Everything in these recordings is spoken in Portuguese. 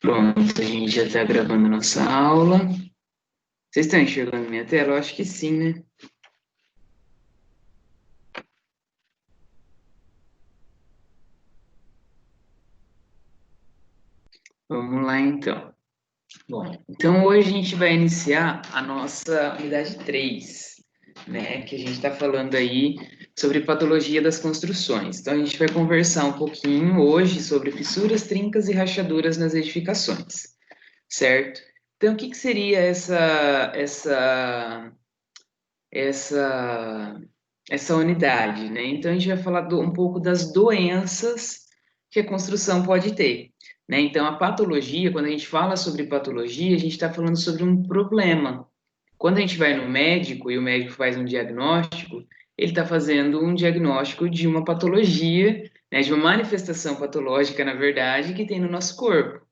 Pronto, a gente já está gravando nossa aula. Vocês estão enxergando minha tela? Eu acho que sim, né? Vamos lá, então. Bom, então hoje a gente vai iniciar a nossa unidade 3, né? Que a gente está falando aí sobre patologia das construções. Então, a gente vai conversar um pouquinho hoje sobre fissuras, trincas e rachaduras nas edificações, certo? Então, o que seria essa essa unidade, né? Então a gente vai falar um pouco das doenças que a construção pode ter, né? Então a patologia, quando a gente fala sobre patologia, a gente está falando sobre um problema. Quando a gente vai no médico e o médico faz um diagnóstico, ele está fazendo um diagnóstico de uma patologia, né? De uma manifestação patológica, na verdade, que tem no nosso corpo,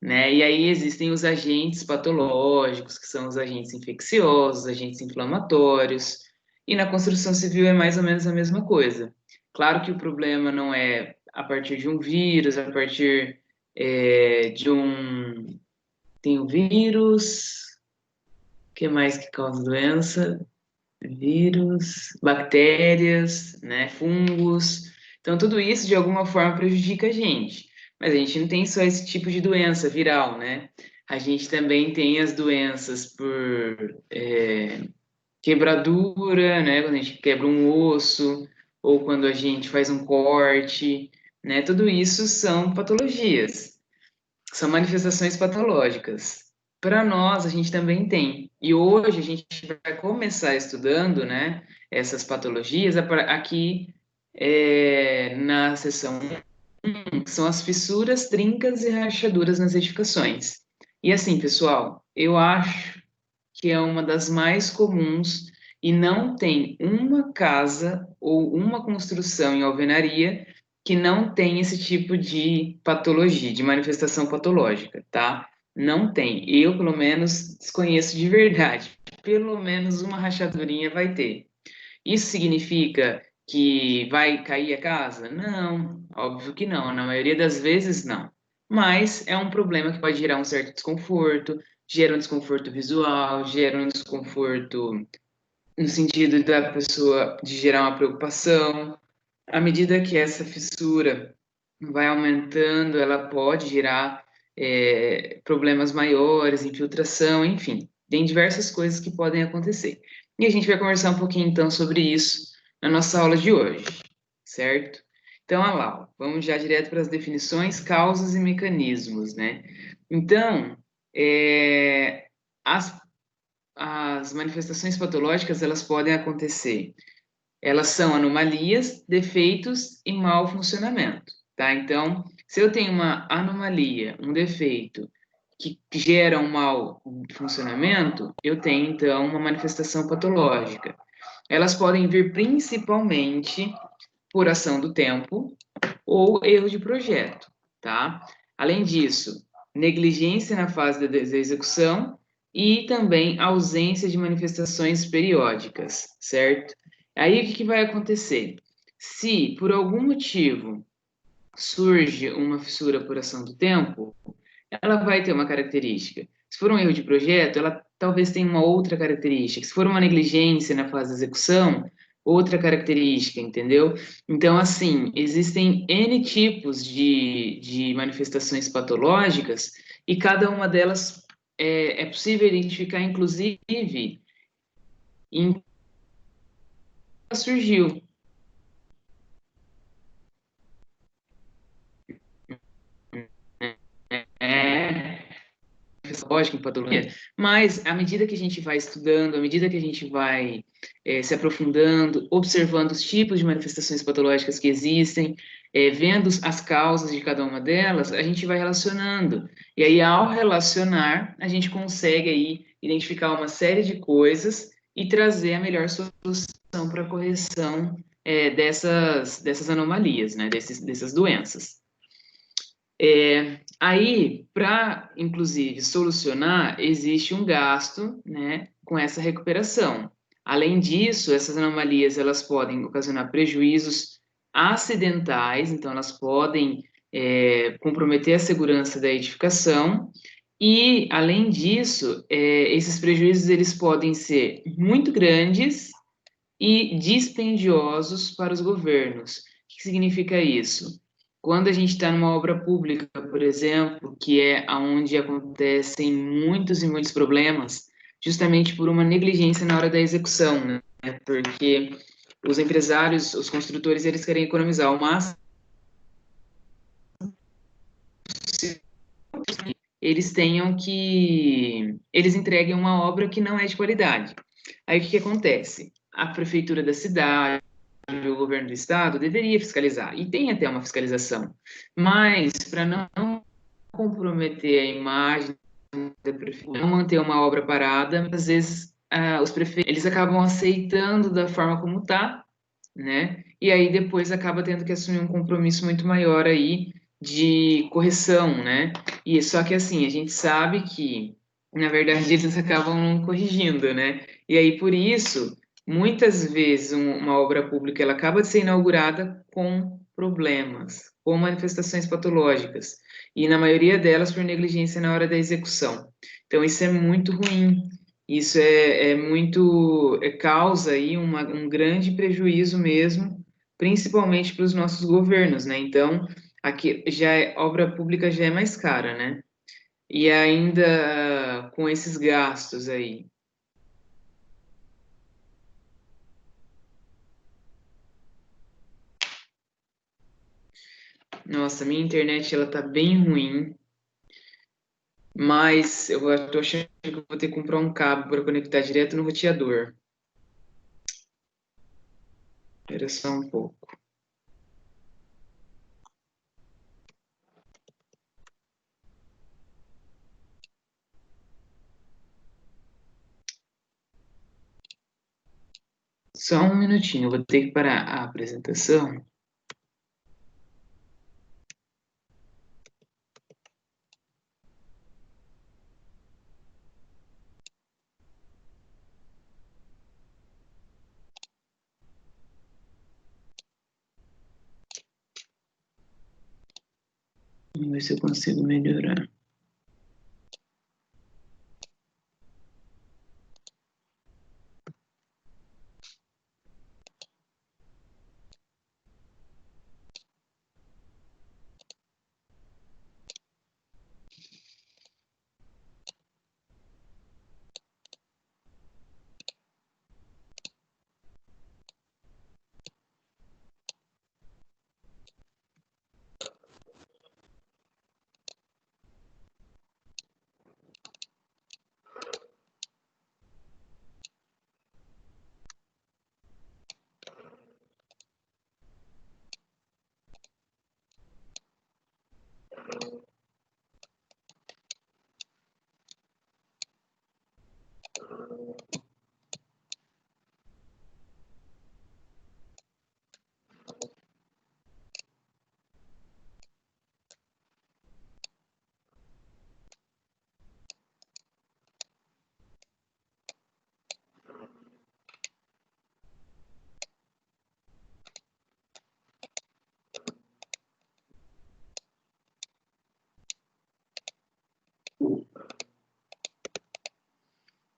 né? E aí existem os agentes patológicos, que são os agentes infecciosos, agentes inflamatórios, e na construção civil é mais ou menos a mesma coisa. Claro que o problema não é a partir de um vírus, a partir de um. Tem o vírus, o que mais que causa doença? Vírus, bactérias, né, fungos. Então, tudo isso de alguma forma prejudica a gente. Mas a gente não tem só esse tipo de doença viral, né? A gente também tem as doenças por quebradura, né? Quando a gente quebra um osso, ou quando a gente faz um corte, né? Tudo isso são patologias, são manifestações patológicas. Para nós, a gente também tem. E hoje a gente vai começar estudando, né, essas patologias aqui na seção 1, que são as fissuras, trincas e rachaduras nas edificações. E assim, pessoal, eu acho que é uma das mais comuns e não tem uma casa ou uma construção em alvenaria que não tem esse tipo de patologia, de manifestação patológica, tá? Não tem. Eu, pelo menos, desconheço de verdade. Pelo menos uma rachadurinha vai ter. Isso significa que vai cair a casa? Não, óbvio que não. Na maioria das vezes, não. Mas é um problema que pode gerar um certo desconforto, gera um desconforto visual, gera um desconforto no sentido da pessoa de gerar uma preocupação. À medida que essa fissura vai aumentando, ela pode gerar problemas maiores, infiltração, enfim, tem diversas coisas que podem acontecer. E a gente vai conversar um pouquinho então sobre isso na nossa aula de hoje, certo? Então, olha lá, vamos já direto para as definições, causas e mecanismos, né? Então, é, as, as manifestações patológicas, elas podem acontecer, elas são anomalias, defeitos e mau funcionamento, tá? Então, se eu tenho uma anomalia, um defeito que gera um mau funcionamento, eu tenho então uma manifestação patológica. Elas podem vir principalmente por ação do tempo ou erro de projeto, tá? Além disso, negligência na fase da execução e também ausência de manifestações periódicas, certo? Aí o que vai acontecer? Se por algum motivo surge uma fissura por ação do tempo, ela vai ter uma característica. Se for um erro de projeto, ela talvez tenha uma outra característica. Se for uma negligência na fase de execução, outra característica, entendeu? Então, assim, existem N tipos de manifestações patológicas e cada uma delas é possível identificar, inclusive, em que ela surgiu. É, lógica em patologia, mas à medida que a gente vai estudando, à medida que a gente vai se aprofundando, observando os tipos de manifestações patológicas que existem, vendo as causas de cada uma delas, a gente vai relacionando. E aí, ao relacionar, a gente consegue aí identificar uma série de coisas e trazer a melhor solução para a correção dessas anomalias, né, dessas doenças. Aí, para, inclusive, solucionar, existe um gasto, né, com essa recuperação. Além disso, essas anomalias, elas podem ocasionar prejuízos acidentais, então elas podem comprometer a segurança da edificação. E, além disso, esses prejuízos eles podem ser muito grandes e dispendiosos para os governos. O que significa isso? Quando a gente está numa obra pública, por exemplo, que é onde acontecem muitos e muitos problemas, justamente por uma negligência na hora da execução, né? Porque os empresários, os construtores, eles querem economizar o máximo, eles tenham que eles entreguem uma obra que não é de qualidade. Aí o que acontece? A prefeitura da cidade, o governo do estado deveria fiscalizar, e tem até uma fiscalização, mas para não comprometer a imagem da prefeitura, não manter uma obra parada, às vezes os prefeitos eles acabam aceitando da forma como está, né? E aí depois acaba tendo que assumir um compromisso muito maior aí de correção, né? E só que assim, a gente sabe que, na verdade, eles acabam não corrigindo, né? E aí por isso, muitas vezes uma obra pública ela acaba de ser inaugurada com problemas, com manifestações patológicas, e na maioria delas por negligência na hora da execução. Então isso é muito ruim. Isso é muito, causa aí um grande prejuízo mesmo, principalmente para os nossos governos, né? Então, aqui obra pública já é mais cara, né? E ainda com esses gastos aí. Nossa, minha internet ela tá bem ruim, mas eu tô achando que eu vou ter que comprar um cabo para conectar direto no roteador. Espera só um pouco. Só um minutinho, eu vou ter que parar a apresentação. Vamos ver se eu consigo melhorar.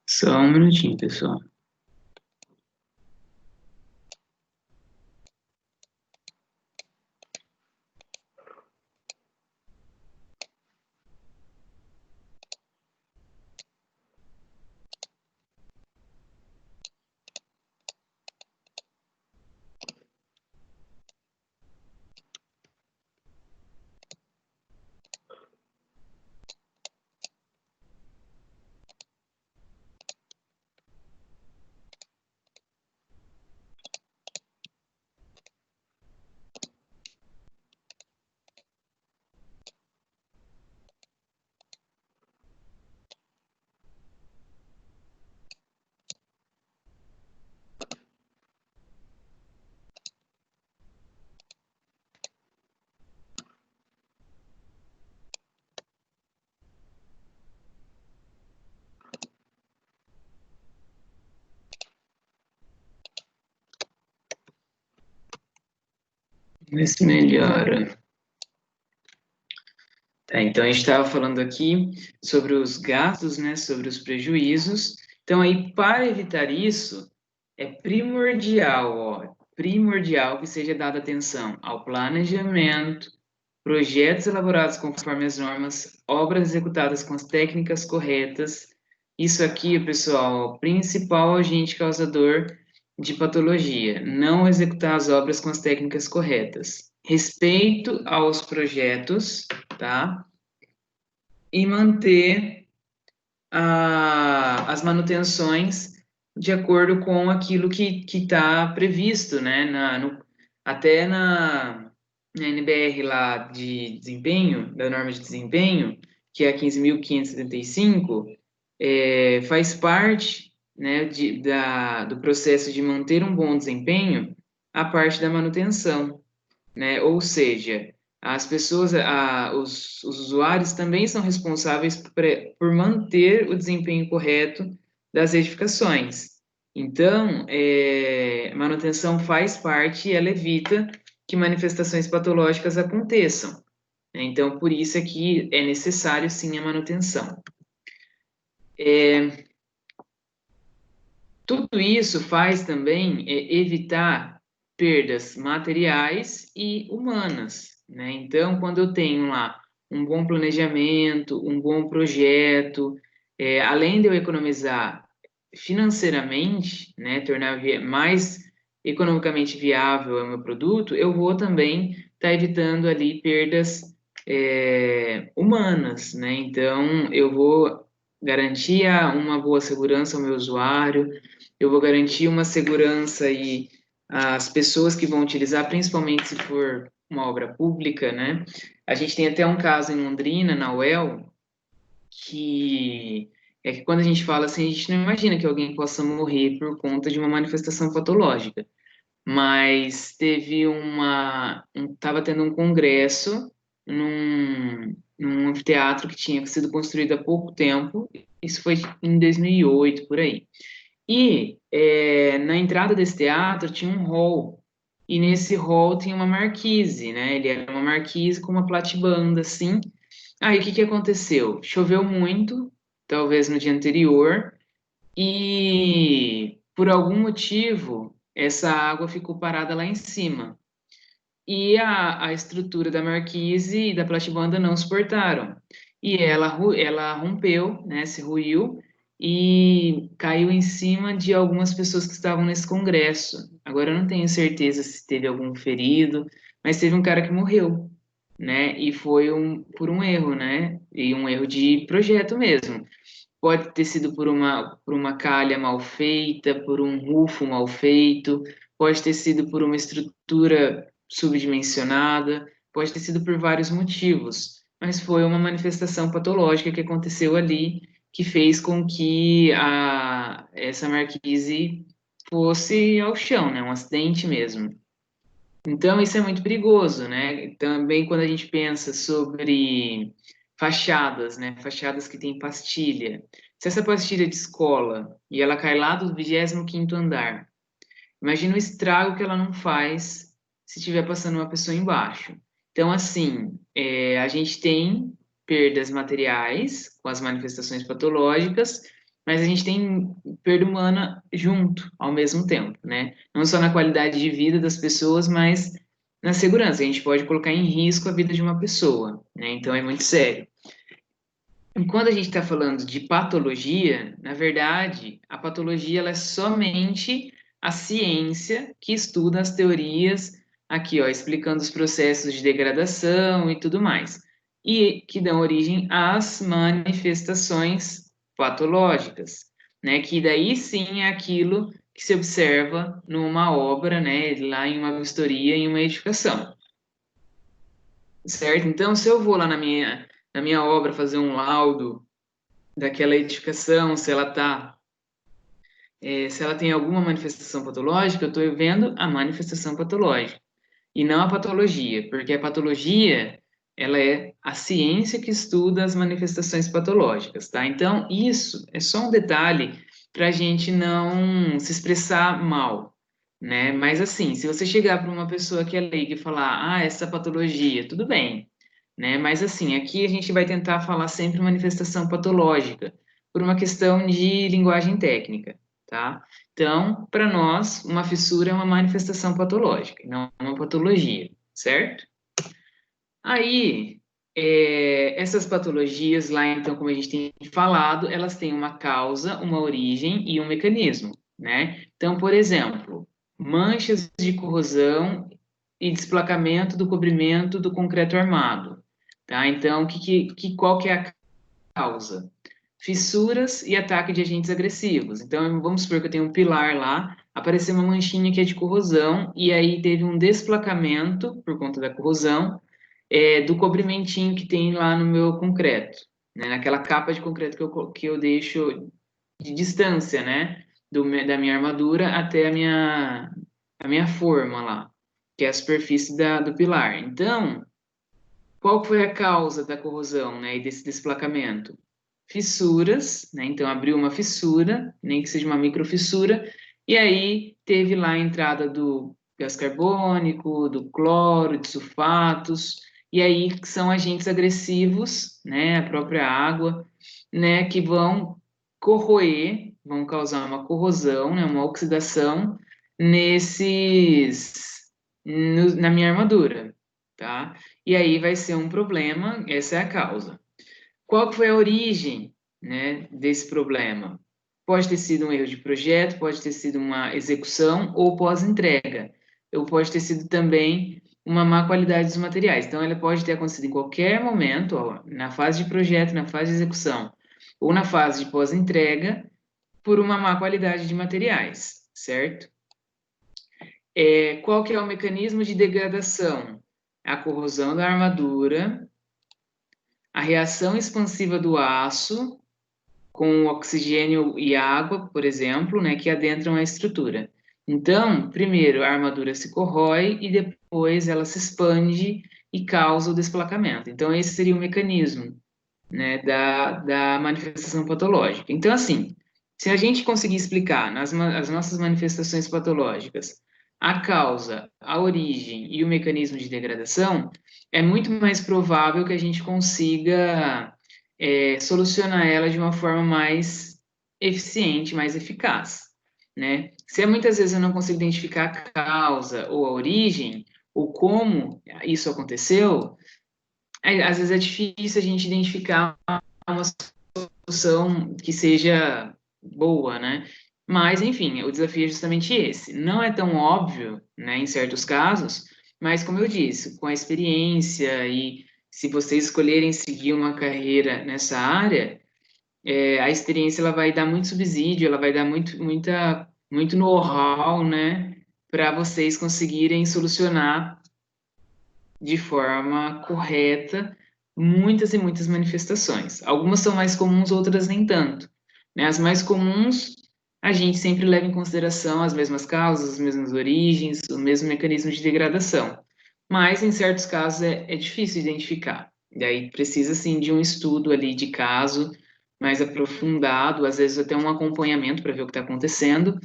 Só um minutinho, pessoal. Vamos ver se melhora. Tá, então, a gente estava falando aqui sobre os gastos, né, sobre os prejuízos. Então, aí, para evitar isso, é primordial, ó, primordial que seja dada atenção ao planejamento, projetos elaborados conforme as normas, obras executadas com as técnicas corretas. Isso aqui, pessoal, o principal agente causador de patologia, não executar as obras com as técnicas corretas. Respeito aos projetos, tá? E manter as manutenções de acordo com aquilo que está previsto, né? Até na NBR lá de desempenho, da norma de desempenho, que é a 15.575, faz parte, né, do processo de manter um bom desempenho a parte da manutenção, né? Ou seja, as pessoas, os usuários também são responsáveis por manter o desempenho correto das edificações. Então, manutenção faz parte e ela evita que manifestações patológicas aconteçam, né? Então, por isso é que é necessário, sim, a manutenção. Tudo isso faz também evitar perdas materiais e humanas, né? Então, quando eu tenho lá um bom planejamento, um bom projeto, além de eu economizar financeiramente, né, tornar mais economicamente viável o meu produto, eu vou também estar evitando ali perdas humanas, né? Então, eu vou garantir uma boa segurança ao meu usuário, eu vou garantir uma segurança e as pessoas que vão utilizar, principalmente se for uma obra pública, né? A gente tem até um caso em Londrina, na UEL, que é que quando a gente fala assim, a gente não imagina que alguém possa morrer por conta de uma manifestação patológica, mas estava tendo um congresso num anfiteatro que tinha sido construído há pouco tempo, isso foi em 2008, por aí. E na entrada desse teatro tinha um hall, e nesse hall tinha uma marquise, né? Ele era uma marquise com uma platibanda, assim. Aí o que que aconteceu? Choveu muito, talvez no dia anterior, e por algum motivo essa água ficou parada lá em cima. E a estrutura da marquise e da platibanda não suportaram. E ela rompeu, né, se ruiu e caiu em cima de algumas pessoas que estavam nesse congresso. Agora eu não tenho certeza se teve algum ferido, mas teve um cara que morreu, né? E foi por um erro, né? E um erro de projeto mesmo. Pode ter sido por uma calha mal feita, por um rufo mal feito, pode ter sido por uma estrutura subdimensionada, pode ter sido por vários motivos, mas foi uma manifestação patológica que aconteceu ali, que fez com que essa marquise fosse ao chão, né? Um acidente mesmo. Então, isso é muito perigoso, né? Também quando a gente pensa sobre fachadas, né? Fachadas que têm pastilha. Se essa pastilha de escola e ela cai lá do 25º andar, imagina o estrago que ela não faz se estiver passando uma pessoa embaixo. Então, assim, a gente tem perdas materiais com as manifestações patológicas, mas a gente tem perda humana junto, ao mesmo tempo, né? Não só na qualidade de vida das pessoas, mas na segurança. A gente pode colocar em risco a vida de uma pessoa, né? Então, é muito sério. E quando a gente está falando de patologia, na verdade, a patologia ela é somente a ciência que estuda as teorias, aqui, ó, explicando os processos de degradação e tudo mais, e que dão origem às manifestações patológicas, né? Que daí sim é aquilo que se observa numa obra, né? Lá em uma vistoria, em uma edificação. Certo? Então, se eu vou lá na minha obra fazer um laudo daquela edificação, se ela tem alguma manifestação patológica, eu estou vendo a manifestação patológica e não a patologia, porque a patologia ela é a ciência que estuda as manifestações patológicas, tá? Então, isso é só um detalhe para a gente não se expressar mal, né? Mas assim, se você chegar para uma pessoa que é leiga e falar, essa patologia, tudo bem. né? Mas assim, aqui a gente vai tentar falar sempre manifestação patológica, por uma questão de linguagem técnica, tá? Então, para nós, uma fissura é uma manifestação patológica, não uma patologia, certo? Aí, essas patologias lá, então, como a gente tem falado, elas têm uma causa, uma origem e um mecanismo, né? Então, por exemplo, manchas de corrosão e desplacamento do cobrimento do concreto armado, tá? Então, qual que é a causa? Fissuras e ataque de agentes agressivos. Então, vamos supor que eu tenho um pilar lá, apareceu uma manchinha que é de corrosão, e aí teve um desplacamento por conta da corrosão, do cobrimentinho que tem lá no meu concreto, né? Naquela capa de concreto que eu deixo de distância, né? Da minha armadura até a minha forma lá, que é a superfície do pilar. Então, qual foi a causa da corrosão, né, e desse desplacamento? Fissuras, né? Então abriu uma fissura, nem que seja uma microfissura, e aí teve lá a entrada do gás carbônico, do cloro, de sulfatos, e aí que são agentes agressivos, né, a própria água, né, que vão corroer, vão causar uma corrosão, né, uma oxidação na minha armadura, tá? E aí vai ser um problema, essa é a causa. Qual que foi a origem, né, desse problema? Pode ter sido um erro de projeto, pode ter sido uma execução ou pós-entrega. Ou pode ter sido também uma má qualidade dos materiais. Então, ela pode ter acontecido em qualquer momento, ó, na fase de projeto, na fase de execução, ou na fase de pós-entrega, por uma má qualidade de materiais, certo? Qual que é o mecanismo de degradação? A corrosão da armadura, a reação expansiva do aço com oxigênio e água, por exemplo, né, que adentram a estrutura. Então, primeiro a armadura se corrói e depois ela se expande e causa o desplacamento. Então, esse seria o mecanismo, né, da manifestação patológica. Então, assim, se a gente conseguir explicar as nossas manifestações patológicas a causa, a origem e o mecanismo de degradação, é muito mais provável que a gente consiga solucionar ela de uma forma mais eficiente, mais eficaz, né? Se muitas vezes eu não consigo identificar a causa ou a origem, ou como isso aconteceu, às vezes é difícil a gente identificar uma solução que seja boa, né? Mas, enfim, o desafio é justamente esse. Não é tão óbvio, né, em certos casos, mas, como eu disse, com a experiência e se vocês escolherem seguir uma carreira nessa área, a experiência ela vai dar muito subsídio, ela vai dar muito know-how, né, para vocês conseguirem solucionar de forma correta muitas e muitas manifestações. Algumas são mais comuns, outras nem tanto, né? As mais comuns, a gente sempre leva em consideração as mesmas causas, as mesmas origens, o mesmo mecanismo de degradação. Mas, em certos casos, é difícil identificar. E aí precisa, sim, de um estudo ali de caso mais aprofundado, às vezes até um acompanhamento para ver o que está acontecendo,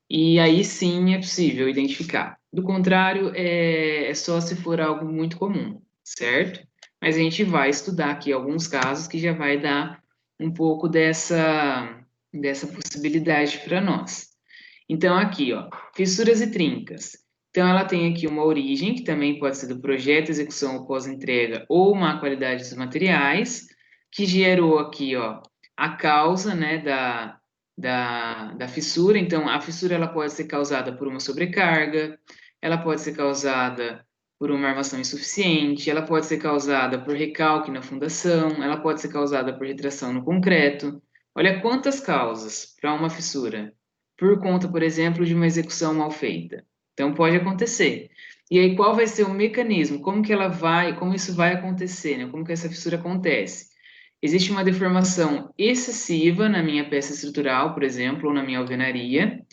e aí sim é possível identificar. Do contrário, é só se for algo muito comum, certo? Mas a gente vai estudar aqui alguns casos que já vai dar um pouco dessa possibilidade para nós. Então, aqui, ó, fissuras e trincas. Então, ela tem aqui uma origem, que também pode ser do projeto, execução ou pós-entrega, ou má qualidade dos materiais, que gerou aqui, ó, a causa, né, da fissura. Então, a fissura ela pode ser causada por uma sobrecarga, ela pode ser causada por uma armação insuficiente, ela pode ser causada por recalque na fundação, ela pode ser causada por retração no concreto. Olha quantas causas para uma fissura, por conta, por exemplo, de uma execução mal feita. Então, pode acontecer. E aí, qual vai ser o mecanismo? Como isso vai acontecer, né? Como que essa fissura acontece? Existe uma deformação excessiva na minha peça estrutural, por exemplo, ou na minha alvenaria,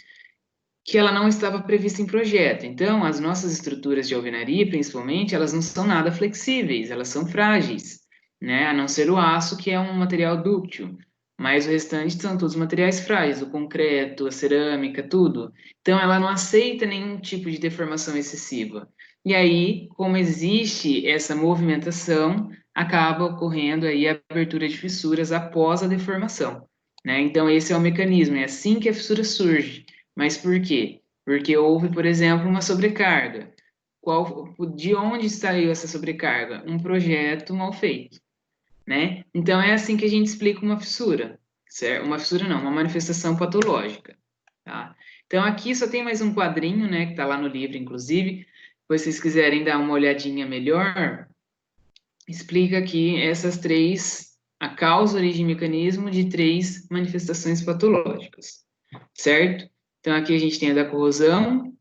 que ela não estava prevista em projeto. Então, as nossas estruturas de alvenaria, principalmente, elas não são nada flexíveis, elas são frágeis, né? A não ser o aço, que é um material dúctil, mas o restante são todos materiais frágeis, o concreto, a cerâmica, tudo. Então, ela não aceita nenhum tipo de deformação excessiva. E aí, como existe essa movimentação, acaba ocorrendo aí a abertura de fissuras após a deformação, né? Então, esse é o mecanismo, é assim que a fissura surge. Mas por quê? Porque houve, por exemplo, uma sobrecarga. De onde saiu essa sobrecarga? Um projeto mal feito, né? Então, é assim que a gente explica uma fissura, certo? Uma fissura não, uma manifestação patológica, tá? Então, aqui só tem mais um quadrinho, né, que está lá no livro, inclusive. Depois, se vocês quiserem dar uma olhadinha melhor, explica aqui essas três, a causa, origem e mecanismo de três manifestações patológicas, certo? Então, aqui a gente tem a da corrosão,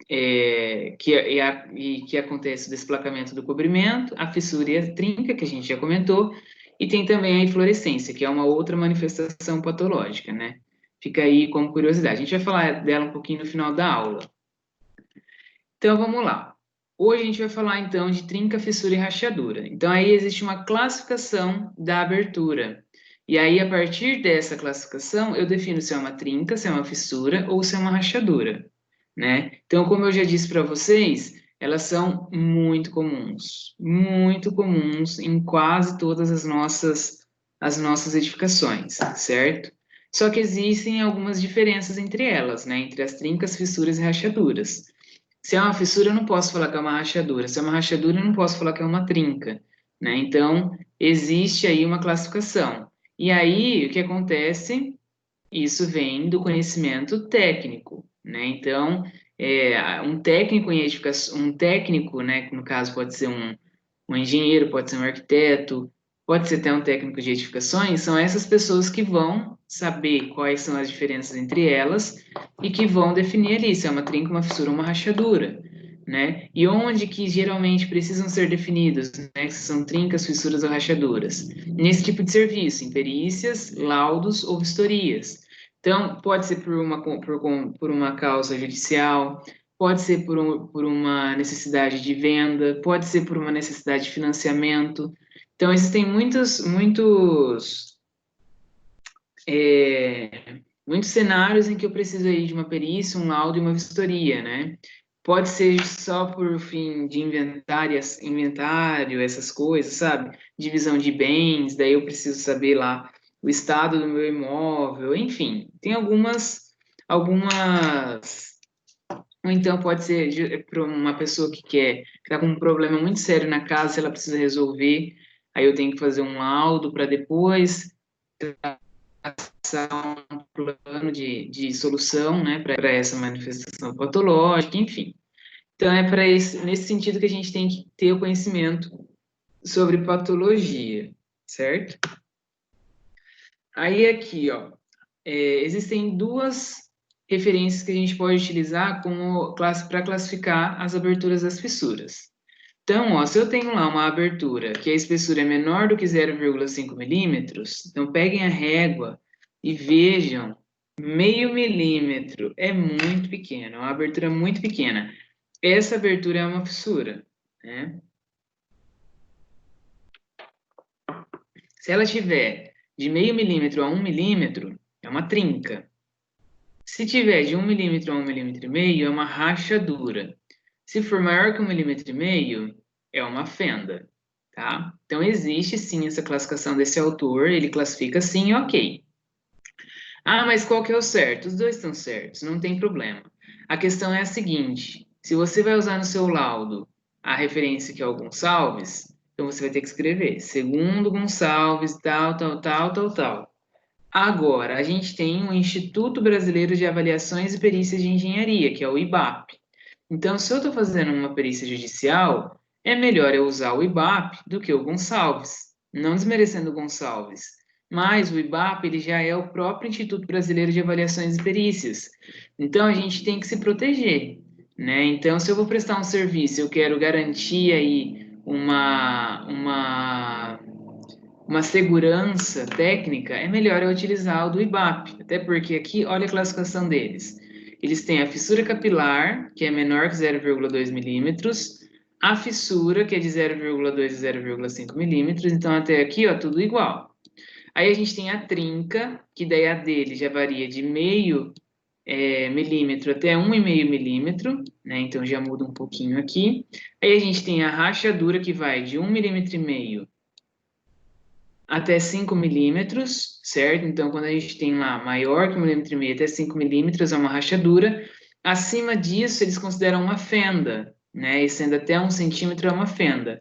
que acontece o desplacamento do cobrimento, a fissura e a trinca, que a gente já comentou, e tem também a inflorescência, que é uma outra manifestação patológica, né? Fica aí como curiosidade. A gente vai falar dela um pouquinho no final da aula. Então, vamos lá. Hoje a gente vai falar, então, de trinca, fissura e rachadura. Então, aí existe uma classificação da abertura. E aí, a partir dessa classificação, eu defino se é uma trinca, se é uma fissura ou se é uma rachadura, né? Então, como eu já disse para vocês, elas são muito comuns em quase todas as nossas edificações, certo? Só que existem algumas diferenças entre elas, né? Entre as trincas, fissuras e rachaduras. Se é uma fissura, eu não posso falar que é uma rachadura. Se é uma rachadura, eu não posso falar que é uma trinca, né? Então, existe aí uma classificação. E aí, o que acontece? Isso vem do conhecimento técnico, né? Então, um técnico em edificação, um técnico, né? Que no caso pode ser um engenheiro, pode ser um arquiteto, pode ser até um técnico de edificações, são essas pessoas que vão saber quais são as diferenças entre elas e que vão definir ali se é uma trinca, uma fissura ou uma rachadura, né? E onde que geralmente precisam ser definidos, né? Se são trincas, fissuras ou rachaduras. Nesse tipo de serviço, em perícias, laudos ou vistorias. Então, pode ser por uma causa judicial, pode ser por uma necessidade de venda, pode ser por uma necessidade de financiamento. Então, existem muitos cenários em que eu preciso aí de uma perícia, um laudo e uma vistoria, né? Pode ser só por fim de inventário, essas coisas, sabe? Divisão de bens, daí eu preciso saber lá o estado do meu imóvel, enfim, tem algumas ou então pode ser para uma pessoa que está com um problema muito sério na casa, ela precisa resolver, aí eu tenho que fazer um laudo para depois traçar um plano de solução, né, para essa manifestação patológica, enfim. Então é nesse sentido que a gente tem que ter o conhecimento sobre patologia, certo? Aí aqui, ó, existem duas referências que a gente pode utilizar como para classificar as aberturas das fissuras. Então, ó, se eu tenho lá uma abertura que a espessura é menor do que 0,5 milímetros, então peguem a régua e vejam, meio milímetro é muito pequeno, é uma abertura muito pequena. Essa abertura é uma fissura, né? Se ela tiver de meio milímetro a 1 milímetro, é uma trinca. Se tiver de 1 milímetro a 1,5 milímetros, é uma rachadura. Se for maior que 1,5 milímetros, é uma fenda, tá? Então, existe sim essa classificação desse autor, ele classifica sim, ok. Ah, mas qual que é o certo? Os dois estão certos, não tem problema. A questão é a seguinte, se você vai usar no seu laudo a referência que é o Gonçalves, então você vai ter que escrever, segundo Gonçalves, tal, tal, tal, tal, tal. Agora, a gente tem o Instituto Brasileiro de Avaliações e Perícias de Engenharia, que é o IBAP. Então, se eu estou fazendo uma perícia judicial, é melhor eu usar o IBAP do que o Gonçalves. Não desmerecendo o Gonçalves, mas o IBAP ele já é o próprio Instituto Brasileiro de Avaliações e Perícias. Então, a gente tem que se proteger, né? Então, se eu vou prestar um serviço, eu quero garantir aí uma segurança técnica, é melhor eu utilizar o do IBAP, até porque aqui, olha a classificação deles. Eles têm a fissura capilar, que é menor que 0,2 milímetros, a fissura, que é de 0,2 a 0,5 milímetros, então até aqui, ó, tudo igual. Aí a gente tem a trinca, que daí a dele já varia de milímetro até 1,5 milímetro, né? Então já muda um pouquinho aqui. Aí a gente tem a rachadura que vai de 1,5 milímetro até 5 milímetros, certo? Então, quando a gente tem lá maior que 1,5 milímetro até 5 milímetros, é uma rachadura. Acima disso, eles consideram uma fenda, né? E sendo até 1 centímetro, é uma fenda.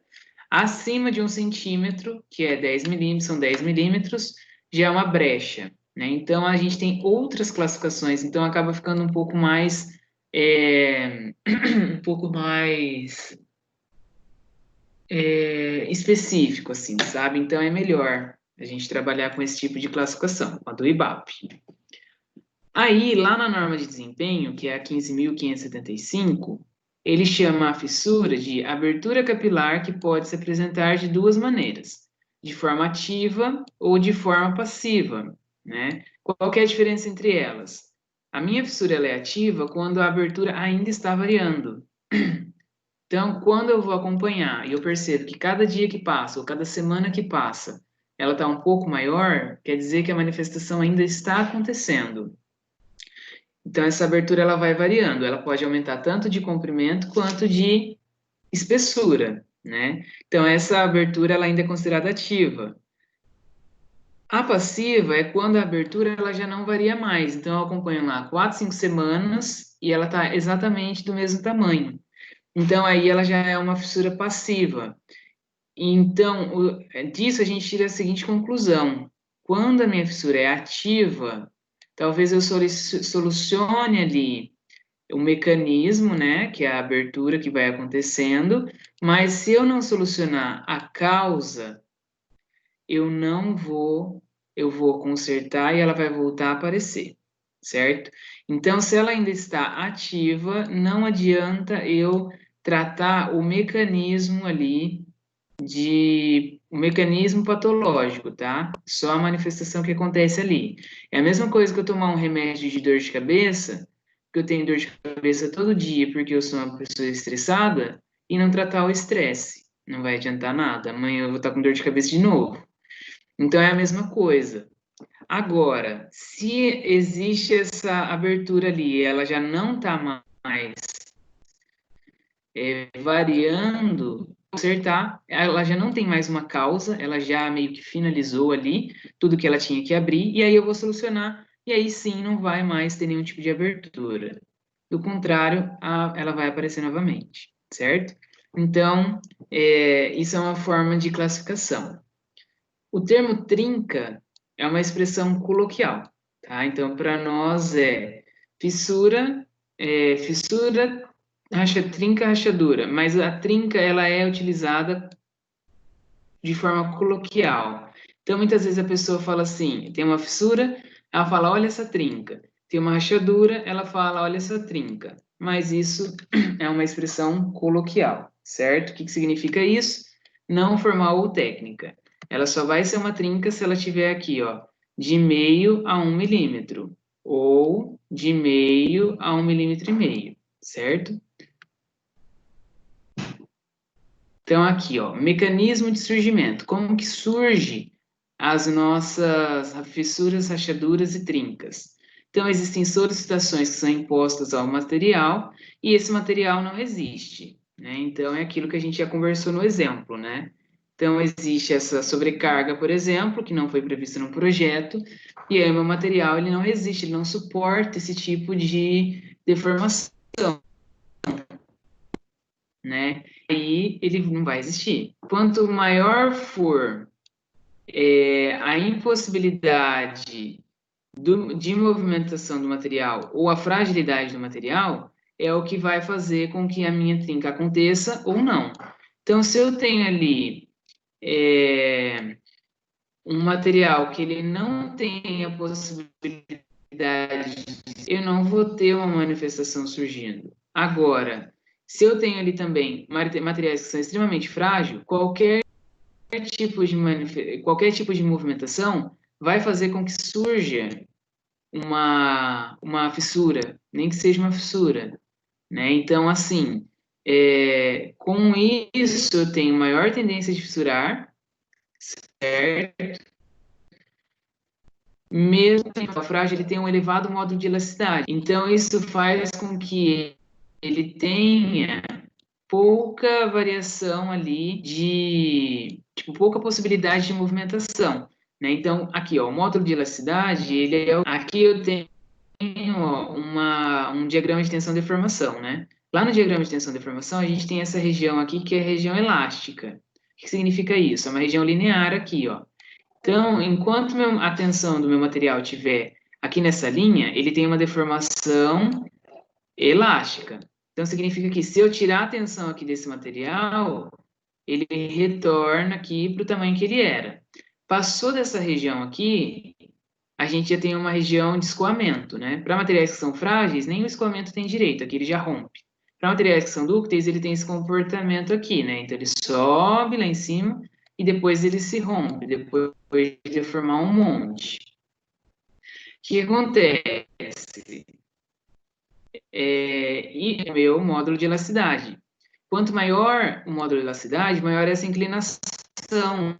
Acima de 1 centímetro, que é 10 milímetros, são 10 milímetros, já é uma brecha, né? Então, a gente tem outras classificações, então acaba ficando um pouco mais, um pouco mais específico, assim, sabe? Então é melhor a gente trabalhar com esse tipo de classificação, a do IBAP. Aí, lá na norma de desempenho, que é a 15.575, ele chama a fissura de abertura capilar que pode se apresentar de duas maneiras, de forma ativa ou de forma passiva, né? Qual que é a diferença entre elas? A minha fissura ela é ativa quando a abertura ainda está variando. Então, quando eu vou acompanhar e eu percebo que cada dia que passa ou cada semana que passa, ela está um pouco maior, quer dizer que a manifestação ainda está acontecendo. Então, essa abertura ela vai variando, ela pode aumentar tanto de comprimento quanto de espessura, né? Então, essa abertura ela ainda é considerada ativa. A passiva é quando a abertura ela já não varia mais. Então, eu acompanho lá 4, 5 semanas e ela está exatamente do mesmo tamanho. Então, aí ela já é uma fissura passiva. Então, disso a gente tira a seguinte conclusão: quando a minha fissura é ativa, talvez eu solucione ali o mecanismo, né, que é a abertura que vai acontecendo, mas se eu não solucionar a causa, eu não vou, eu vou consertar e ela vai voltar a aparecer, certo? Então, se ela ainda está ativa, não adianta eu tratar o mecanismo ali de um mecanismo patológico, tá? Só a manifestação que acontece ali. É a mesma coisa que eu tomar um remédio de dor de cabeça, que eu tenho dor de cabeça todo dia porque eu sou uma pessoa estressada, e não tratar o estresse. Não vai adiantar nada. Amanhã eu vou estar com dor de cabeça de novo. Então é a mesma coisa. Agora, se existe essa abertura ali, ela já não está mais variando, consertar, ela já não tem mais uma causa, ela já meio que finalizou ali tudo que ela tinha que abrir, e aí eu vou solucionar, e aí sim não vai mais ter nenhum tipo de abertura. Do contrário, ela vai aparecer novamente, certo? Então, isso é uma forma de classificação. O termo trinca é uma expressão coloquial, tá? Então, para nós fissura, fissura, trinca, rachadura, mas a trinca ela é utilizada de forma coloquial. Então, muitas vezes a pessoa fala assim, tem uma fissura, ela fala, olha essa trinca. Tem uma rachadura, ela fala, olha essa trinca. Mas isso é uma expressão coloquial, certo? O que significa isso? Não formal ou técnica. Ela só vai ser uma trinca se ela tiver aqui, ó, de meio a 1 milímetro, ou de meio a 1,5 milímetros, certo? Então, aqui, ó, mecanismo de surgimento. Como que surge as nossas fissuras, rachaduras e trincas? Então, existem solicitações que são impostas ao material e esse material não existe, né? Então, é aquilo que a gente já conversou no exemplo, né? Então, existe essa sobrecarga, por exemplo, que não foi prevista no projeto, e aí o meu material ele não existe, ele não suporta esse tipo de deformação, né? Aí ele não vai existir. Quanto maior for a impossibilidade de movimentação do material ou a fragilidade do material, é o que vai fazer com que a minha trinca aconteça ou não. Então, se eu tenho ali um material que ele não tem a possibilidade, eu não vou ter uma manifestação surgindo. Agora, se eu tenho ali também materiais que são extremamente frágeis, qualquer tipo de movimentação vai fazer com que surja uma fissura, nem que seja uma fissura, né? Então, assim, com isso eu tenho maior tendência de fissurar, certo? mesmo o frágil, ele tem um elevado módulo de elasticidade. Então, isso faz com que ele tenha pouca variação ali de, tipo, pouca possibilidade de movimentação, né? Então, aqui, ó, o módulo de elasticidade, ele é, aqui eu tenho ó, um diagrama de tensão-deformação, né? Lá no diagrama de tensão-deformação, a gente tem essa região aqui, que é a região elástica. O que significa isso? É uma região linear aqui, ó. Então, enquanto a tensão do meu material estiver aqui nessa linha, ele tem uma deformação elástica. Então, significa que se eu tirar a tensão aqui desse material, ele retorna aqui para o tamanho que ele era. Passou dessa região aqui, a gente já tem uma região de escoamento, né? Para materiais que são frágeis, nem o escoamento tem direito, aqui ele já rompe. Para materiais que são dúcteis, ele tem esse comportamento aqui, né? Então, ele sobe lá em cima e depois ele se rompe, depois de formar um monte. O que acontece? E é o meu módulo de elasticidade. Quanto maior o módulo de elasticidade, maior é essa inclinação.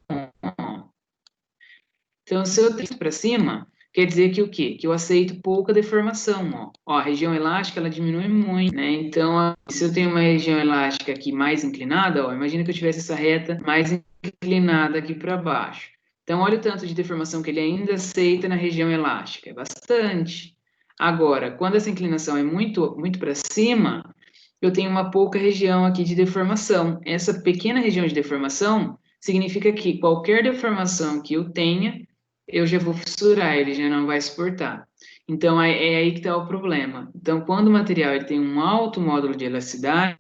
Então, se eu tento para cima, quer dizer que o quê? Que eu aceito pouca deformação, ó. Ó, a região elástica, ela diminui muito, né? Então, ó, se eu tenho uma região elástica aqui mais inclinada, ó, imagina que eu tivesse essa reta mais inclinada aqui para baixo. Então, olha o tanto de deformação que ele ainda aceita na região elástica. É bastante. Agora, quando essa inclinação é muito, muito para cima, eu tenho uma pouca região aqui de deformação. Essa pequena região de deformação significa que qualquer deformação que eu tenha, eu já vou fissurar, ele já não vai suportar. Então, é aí que está o problema. Então, quando o material ele tem um alto módulo de elasticidade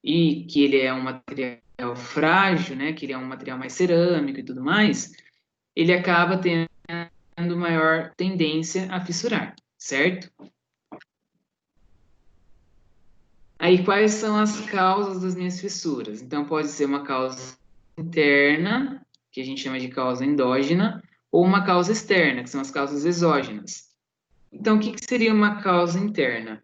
e que ele é um material frágil, né, que ele é um material mais cerâmico e tudo mais, ele acaba tendo maior tendência a fissurar, certo? Aí, quais são as causas das minhas fissuras? Então, pode ser uma causa interna, que a gente chama de causa endógena, ou uma causa externa, que são as causas exógenas. Então, o que seria uma causa interna?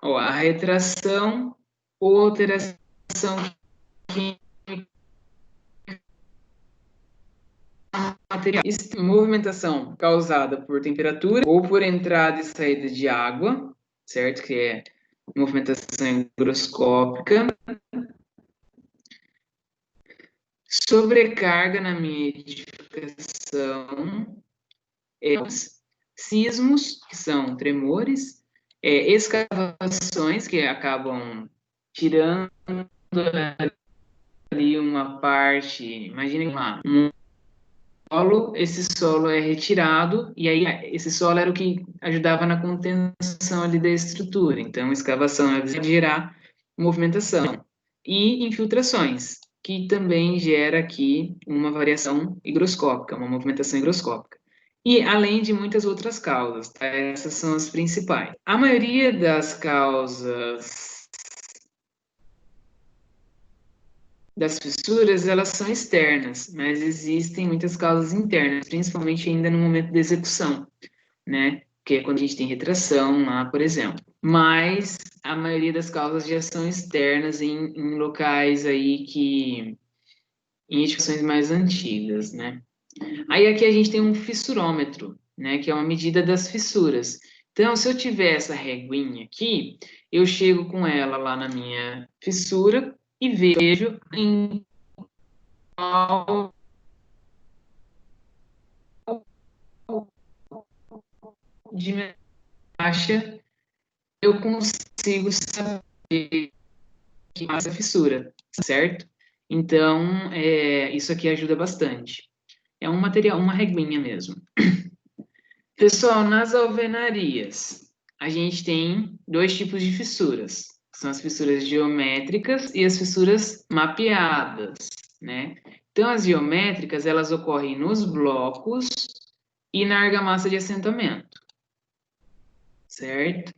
Ó, a retração ou alteração química do material. Movimentação causada por temperatura ou por entrada e saída de água, certo? Que é movimentação higroscópica. Sobrecarga na minha edificação, sismos, que são tremores, escavações, que acabam tirando ali uma parte, imaginem lá, um solo, esse solo é retirado, e aí esse solo era o que ajudava na contenção ali da estrutura, então escavação é gerar movimentação. E infiltrações, que também gera aqui uma variação higroscópica, uma movimentação higroscópica. E além de muitas outras causas, tá? Essas são as principais. A maioria das causas das fissuras, elas são externas, mas existem muitas causas internas, principalmente ainda no momento da execução, né? Que é quando a gente tem retração lá, por exemplo. Mas a maioria das causas já são externas em locais aí que em edificações mais antigas, né? Aí aqui a gente tem um fissurômetro, né, que é uma medida das fissuras. Então, se eu tiver essa reguinha aqui, eu chego com ela lá na minha fissura e vejo em qual de minha taxa eu consigo saber que é essa fissura, certo? Então, isso aqui ajuda bastante. É um material, uma reguinha mesmo. Pessoal, nas alvenarias, a gente tem dois tipos de fissuras. São as fissuras geométricas e as fissuras mapeadas, né? Então, as geométricas, elas ocorrem nos blocos e na argamassa de assentamento, certo?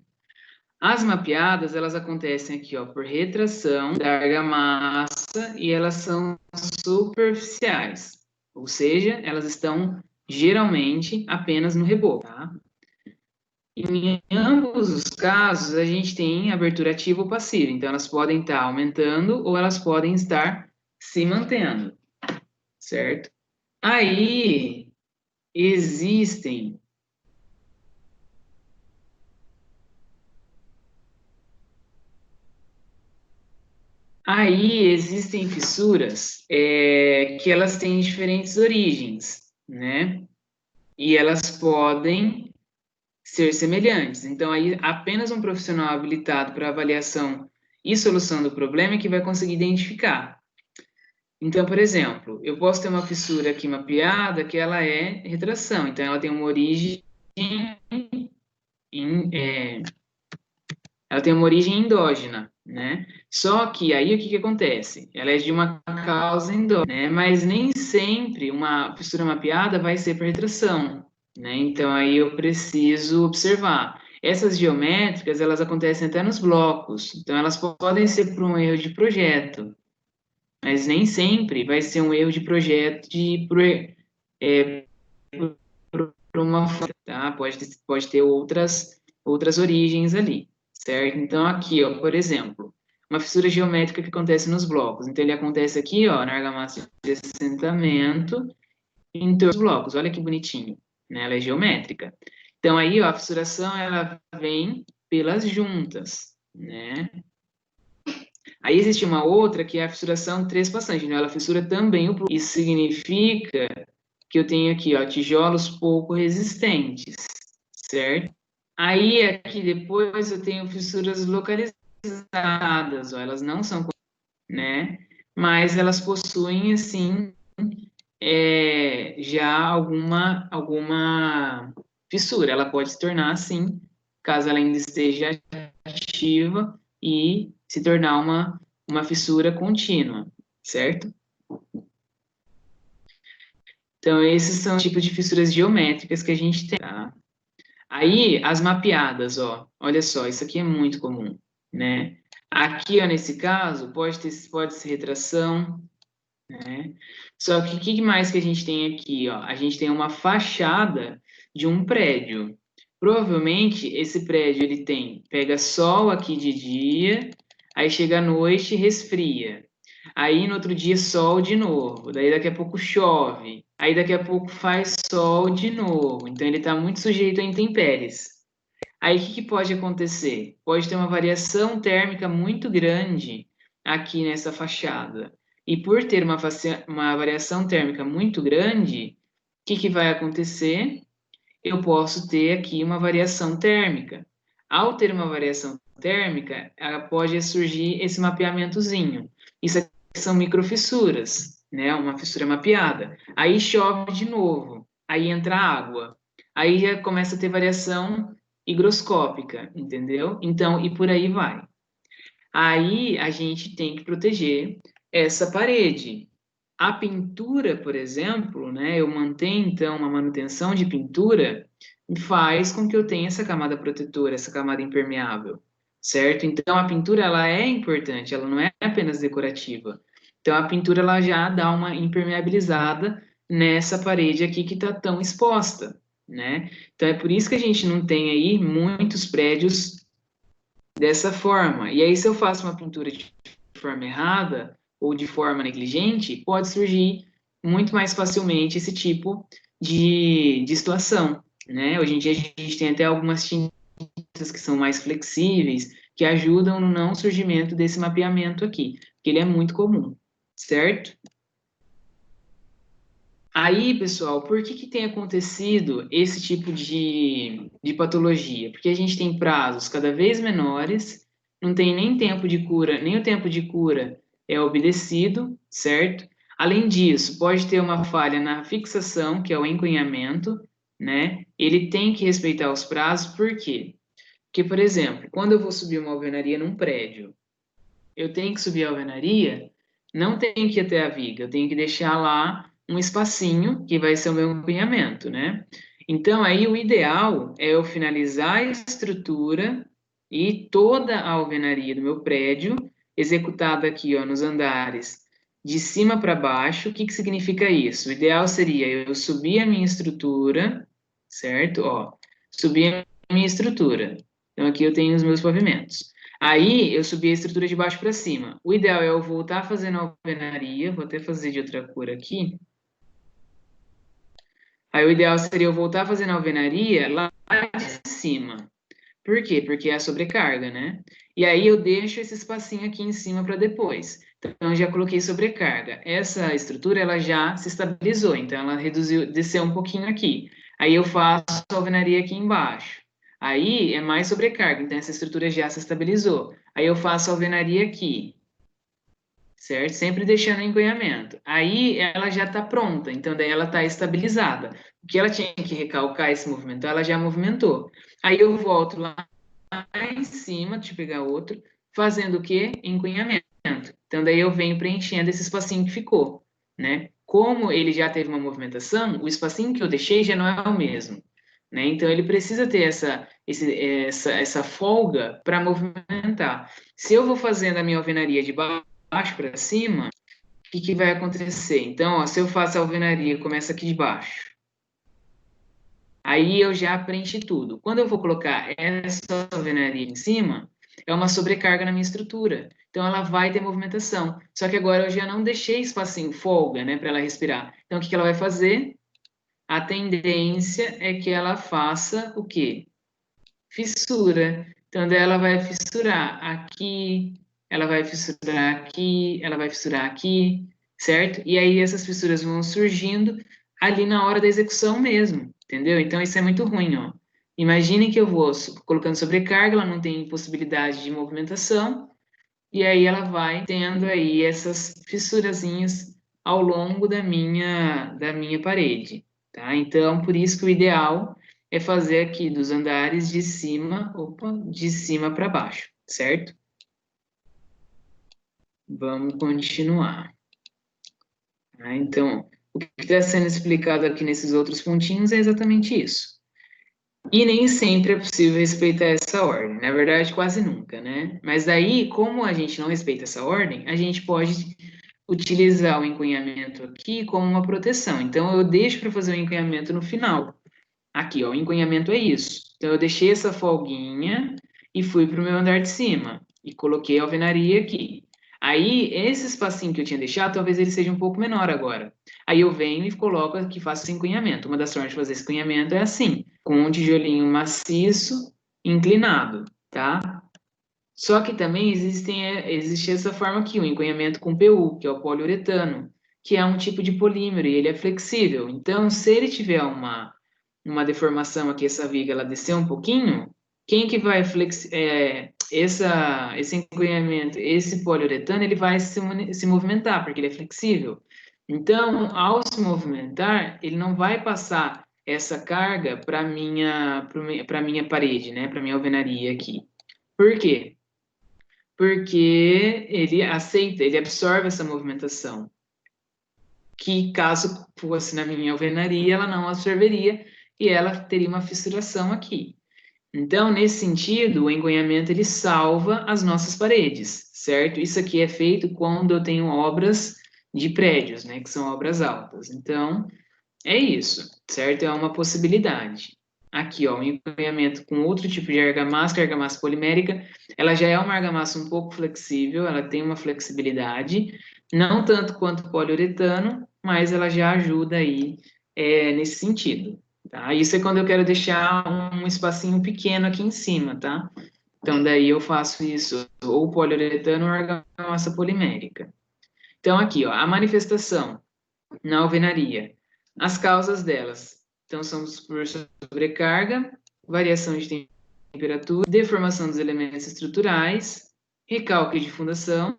As mapeadas, elas acontecem aqui, ó, por retração da argamassa e elas são superficiais, ou seja, elas estão geralmente apenas no reboco, tá? Em ambos os casos, a gente tem abertura ativa ou passiva, então elas podem estar aumentando ou elas podem estar se mantendo, certo? Aí existem existem fissuras que elas têm diferentes origens, né? E elas podem ser semelhantes. Então, aí apenas um profissional habilitado para avaliação e solução do problema é que vai conseguir identificar. Então, por exemplo, eu posso ter uma fissura aqui mapeada que ela é retração. Então, ela tem uma origem em, ela tem uma origem endógena, né? Só que aí o que que acontece? Ela é de uma causa endógena, né? Mas nem sempre uma fissura mapeada vai ser por retração, né? Então aí eu preciso observar. Essas geométricas, elas acontecem até nos blocos, então elas podem ser por um erro de projeto, mas nem sempre vai ser um erro de projeto por uma, tá? Pode ter outras origens ali, certo? Então, aqui, ó, por exemplo, uma fissura geométrica que acontece nos blocos. Então, ele acontece aqui, ó, na argamassa de assentamento, em todos os blocos. Olha que bonitinho, né? Ela é geométrica. Então, aí, ó, a fissuração, ela vem pelas juntas, né? Aí existe uma outra que é a fissuração trespassante, né? Ela fissura também o... Isso significa que eu tenho aqui, ó, tijolos pouco resistentes, certo? Aí aqui depois eu tenho fissuras localizadas, ó, elas não são, né? Mas elas possuem, assim, já alguma fissura. Ela pode se tornar assim, caso ela ainda esteja ativa e se tornar uma fissura contínua, certo? Então, esses são os tipos de fissuras geométricas que a gente tem, tá? Aí, as mapeadas, ó, olha só, isso aqui é muito comum, né? Aqui, ó, nesse caso, pode ser retração, né? Só que o que mais que a gente tem aqui, ó? A gente tem uma fachada de um prédio. Provavelmente, esse prédio, ele pega sol aqui de dia, aí chega à noite e resfria. Aí, no outro dia, sol de novo. Daí, daqui a pouco, chove. Aí, daqui a pouco, faz sol de novo. Então, ele está muito sujeito a intempéries. Aí, o que que pode acontecer? Pode ter uma variação térmica muito grande aqui nessa fachada. E por ter uma variação térmica muito grande, o que que vai acontecer? Eu posso ter aqui uma variação térmica. Ao ter uma variação térmica, pode surgir esse mapeamentozinho. Isso aqui são microfissuras, né? Uma fissura mapeada. Aí chove de novo, aí entra água. Aí já começa a ter variação higroscópica, entendeu? Então, e por aí vai. Aí a gente tem que proteger essa parede. A pintura, por exemplo, né, eu mantenho então uma manutenção de pintura, faz com que eu tenha essa camada protetora, essa camada impermeável, certo? Então a pintura ela é importante, ela não é apenas decorativa. Então a pintura ela já dá uma impermeabilizada nessa parede aqui que está tão exposta, né? Então é por isso que a gente não tem aí muitos prédios dessa forma. E aí se eu faço uma pintura de forma errada ou de forma negligente, pode surgir muito mais facilmente esse tipo de situação, né? Hoje em dia a gente tem até algumas tintas que são mais flexíveis, que ajudam no não surgimento desse mapeamento aqui, que ele é muito comum, certo? Aí, pessoal, por que que tem acontecido esse tipo de patologia? Porque a gente tem prazos cada vez menores, não tem nem tempo de cura, nem o tempo de cura é obedecido, certo? Além disso, pode ter uma falha na fixação, que é o encunhamento, né? Ele tem que respeitar os prazos, por quê? Porque, por exemplo, quando eu vou subir uma alvenaria num prédio, eu tenho que subir a alvenaria, não tenho que ir até a viga, eu tenho que deixar lá um espacinho que vai ser o meu empunhamento, né? Então, aí o ideal é eu finalizar a estrutura e toda a alvenaria do meu prédio, executada aqui, ó, nos andares, de cima para baixo. O que que significa isso? O ideal seria eu subir a minha estrutura, certo? Ó, subir a minha estrutura. Então, aqui eu tenho os meus pavimentos. Aí eu subi a estrutura de baixo para cima. O ideal é eu voltar fazendo a alvenaria, vou até fazer de outra cor aqui, Aí o ideal seria eu voltar fazendo a alvenaria lá de cima. Por quê? Porque é a sobrecarga, né? E aí eu deixo esse espacinho aqui em cima para depois. Então, eu já coloquei sobrecarga. Essa estrutura, ela já se estabilizou, então ela reduziu, desceu um pouquinho aqui. Aí eu faço a alvenaria aqui embaixo. Aí é mais sobrecarga, então essa estrutura já se estabilizou. Aí eu faço a alvenaria aqui, certo? Sempre deixando o engunhamento. Aí ela já está pronta, então daí ela está estabilizada. O que ela tinha que recalcar esse movimento, ela já movimentou. Aí eu volto lá em cima, deixa eu pegar outro, fazendo o quê? Encunhamento. Então daí eu venho preenchendo esse espacinho que ficou, né? Como ele já teve uma movimentação, o espacinho que eu deixei já não é o mesmo, né? Então ele precisa ter essa folga para movimentar. Se eu vou fazendo a minha alvenaria de baixo para cima, o que vai acontecer? Então, ó, se eu faço a alvenaria, começa aqui de baixo. Aí eu já preenchi tudo. Quando eu vou colocar essa alvenaria em cima, é uma sobrecarga na minha estrutura. Então ela vai ter movimentação. Só que agora eu já não deixei espacinho, folga, né, para ela respirar. Então o que ela vai fazer? A tendência é que ela faça o quê? Fissura. Então daí ela vai fissurar aqui, ela vai fissurar aqui, ela vai fissurar aqui, certo? E aí essas fissuras vão surgindo ali na hora da execução mesmo, entendeu? Então isso é muito ruim, ó. Imaginem que eu vou colocando sobrecarga, ela não tem possibilidade de movimentação, e aí ela vai tendo aí essas fissurazinhas ao longo da minha parede, tá? Então, por isso que o ideal é fazer aqui dos andares de cima, opa, de cima para baixo, certo? Vamos continuar. Tá? Então, o que está sendo explicado aqui nesses outros pontinhos é exatamente isso. E nem sempre é possível respeitar essa ordem, na verdade, quase nunca, né? Mas daí, como a gente não respeita essa ordem, a gente pode utilizar o encunhamento aqui como uma proteção. Então, eu deixo para fazer o encunhamento no final. Aqui, ó, o encunhamento é isso. Então, eu deixei essa folguinha e fui para o meu andar de cima. E coloquei a alvenaria aqui. Aí, esse espacinho que eu tinha deixado, talvez ele seja um pouco menor agora. Aí eu venho e coloco aqui, faço esse encunhamento. Uma das formas de fazer esse encunhamento é assim, com um tijolinho maciço, inclinado, tá? Só que também existe essa forma aqui, o encunhamento com PU, que é o poliuretano, que é um tipo de polímero e ele é flexível. Então, se ele tiver uma deformação aqui, essa viga ela descer um pouquinho, quem que vai esse encunhamento, esse poliuretano, ele vai se movimentar, porque ele é flexível. Então, ao se movimentar, ele não vai passar essa carga para minha parede, né, para minha alvenaria aqui. Por quê? Porque ele aceita, ele absorve essa movimentação, que caso fosse na minha alvenaria, ela não absorveria e ela teria uma fissuração aqui. Então, nesse sentido, o engunhamento ele salva as nossas paredes, certo? Isso aqui é feito quando eu tenho obras de prédios, né, que são obras altas. Então, é isso, certo? É uma possibilidade. Aqui, ó, um encaminhamento com outro tipo de argamassa, que é a argamassa polimérica. Ela já é uma argamassa um pouco flexível, ela tem uma flexibilidade, não tanto quanto o poliuretano, mas ela já ajuda aí nesse sentido, tá? Isso é quando eu quero deixar um espacinho pequeno aqui em cima, tá? Então, daí eu faço isso, ou poliuretano ou argamassa polimérica. Então, aqui, ó, a manifestação na alvenaria. As causas delas, então, são por sobrecarga, variação de temperatura, deformação dos elementos estruturais, recalque de fundação,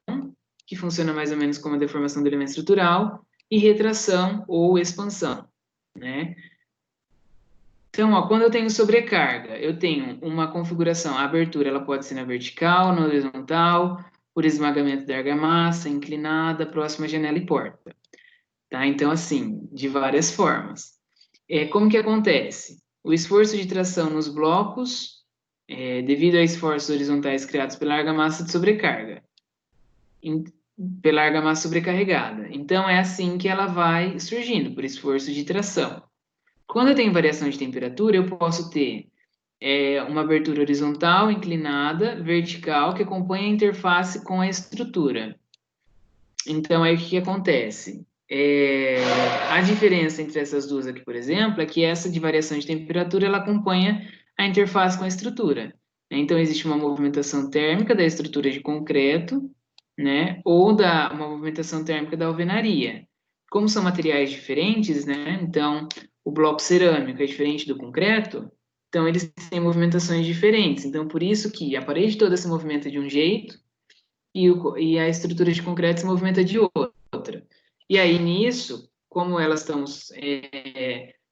que funciona mais ou menos como a deformação do elemento estrutural, e retração ou expansão, né? Então, ó, quando eu tenho sobrecarga, eu tenho uma configuração, a abertura ela pode ser na vertical, na horizontal, por esmagamento da argamassa, inclinada, próxima à janela e porta. Tá? Então, assim, de várias formas. Como que acontece? O esforço de tração nos blocos, devido a esforços horizontais criados pela argamassa de sobrecarga, em- pela argamassa sobrecarregada. Então, é assim que ela vai surgindo, por esforço de tração. Quando eu tenho variação de temperatura, eu posso ter uma abertura horizontal, inclinada, vertical, que acompanha a interface com a estrutura. Então, aí o que acontece? a diferença entre essas duas aqui, por exemplo, é que essa de variação de temperatura, ela acompanha a interface com a estrutura. Então, existe uma movimentação térmica da estrutura de concreto, né, ou uma movimentação térmica da alvenaria. Como são materiais diferentes, né, então, o bloco cerâmico é diferente do concreto, então eles têm movimentações diferentes. Então, por isso que a parede toda se movimenta de um jeito e a estrutura de concreto se movimenta de outra. E aí, nisso, como elas estão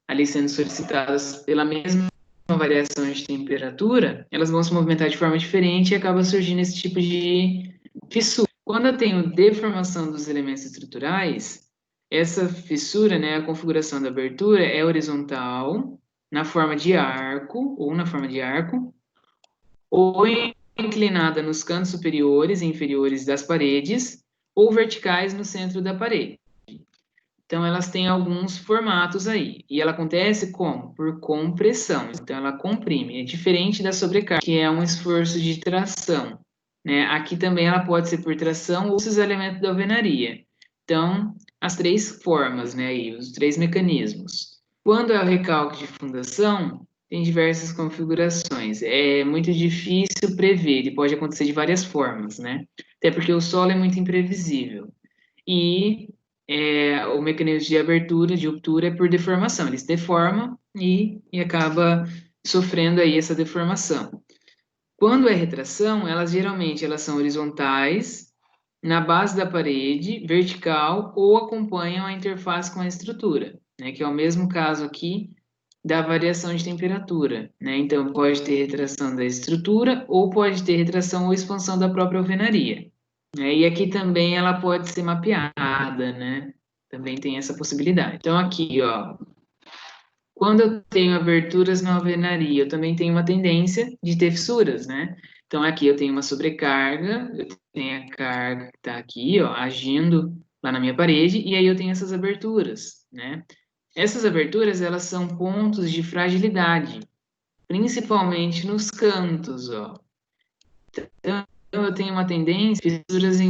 ali sendo solicitadas pela mesma variação de temperatura, elas vão se movimentar de forma diferente e acaba surgindo esse tipo de fissura. Quando eu tenho deformação dos elementos estruturais, essa fissura, né, a configuração da abertura é horizontal, na forma de arco, ou inclinada nos cantos superiores e inferiores das paredes, ou verticais no centro da parede. Então, elas têm alguns formatos aí. E ela acontece como? Por compressão. Então, ela comprime. É diferente da sobrecarga, que é um esforço de tração. Né? Aqui também ela pode ser por tração ou os elementos da alvenaria. Então, as três formas, né? E os três mecanismos. Quando é o recalque de fundação, tem diversas configurações. É muito difícil prever. Ele pode acontecer de várias formas, né? Até porque o solo é muito imprevisível. E o mecanismo de abertura, de ruptura, é por deformação. Ele se deforma e acaba sofrendo aí essa deformação. Quando é retração, elas são horizontais, na base da parede, vertical, ou acompanham a interface com a estrutura, né? Que é o mesmo caso aqui da variação de temperatura, né? Então, pode ter retração da estrutura, ou pode ter retração ou expansão da própria alvenaria. E aqui também ela pode ser mapeada, né? Também tem essa possibilidade. Então, aqui, ó, quando eu tenho aberturas na alvenaria, eu também tenho uma tendência de ter fissuras, né? Então, aqui eu tenho uma sobrecarga, eu tenho a carga que está aqui, ó, agindo lá na minha parede, e aí eu tenho essas aberturas, né? Essas aberturas, elas são pontos de fragilidade, principalmente nos cantos, ó. Então, eu tenho uma tendência, fissuras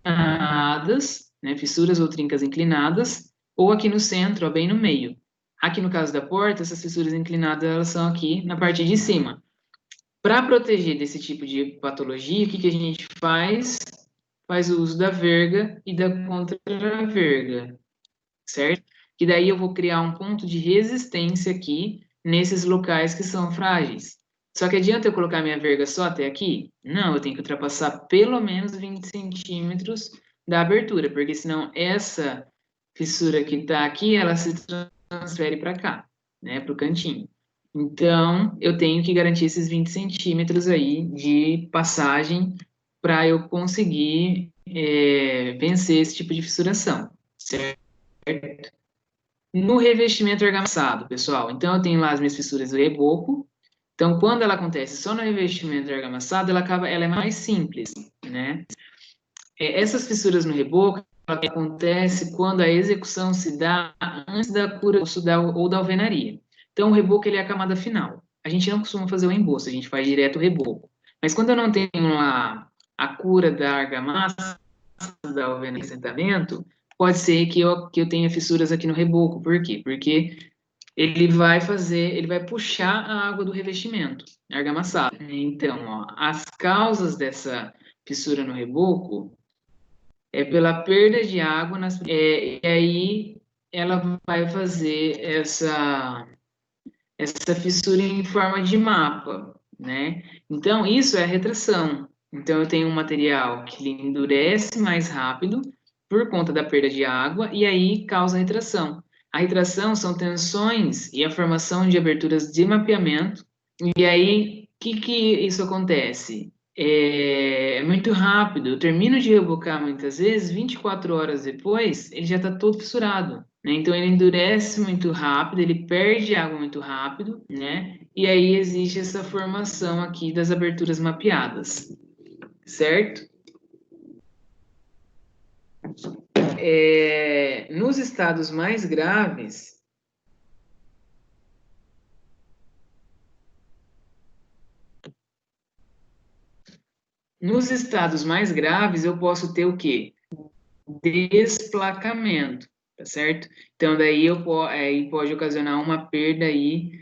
inclinadas, né, fissuras ou trincas inclinadas, ou aqui no centro, ó, bem no meio. Aqui no caso da porta, essas fissuras inclinadas elas são aqui na parte de cima. Para proteger desse tipo de patologia, o que, que a gente faz? Faz o uso da verga e da contra-verga, certo? Que daí eu vou criar um ponto de resistência aqui nesses locais que são frágeis. Só que adianta eu colocar minha verga só até aqui? Não, eu tenho que ultrapassar pelo menos 20 centímetros da abertura, porque senão essa fissura que está aqui, ela se transfere para cá, né, para o cantinho. Então, eu tenho que garantir esses 20 centímetros aí de passagem para eu conseguir vencer esse tipo de fissuração, certo? No revestimento argamassa, pessoal, então eu tenho lá as minhas fissuras do reboco. Então, quando ela acontece só no revestimento argamassado, ela é mais simples, né? Essas fissuras no reboco acontece quando a execução se dá antes da cura ou da alvenaria. Então, o reboco ele é a camada final. A gente não costuma fazer o emboço, a gente faz direto o reboco. Mas quando eu não tenho a cura da argamassa, da alvenaria, assentamento, pode ser que eu tenha fissuras aqui no reboco. Por quê? Porque ele vai puxar a água do revestimento argamassado. Então, ó, as causas dessa fissura no reboco é pela perda de água, e aí ela vai fazer essa fissura em forma de mapa, né? Então, isso é a retração. Então, eu tenho um material que endurece mais rápido por conta da perda de água e aí causa retração. A retração são tensões e a formação de aberturas de mapeamento. E aí, o que isso acontece? É muito rápido. Eu termino de rebocar muitas vezes, 24 horas depois, ele já está todo fissurado, né? Então ele endurece muito rápido, ele perde água muito rápido, né? E aí existe essa formação aqui das aberturas mapeadas, certo? Nos estados mais graves, eu posso ter o quê? desplacamento, tá certo? Então, daí aí pode ocasionar uma perda aí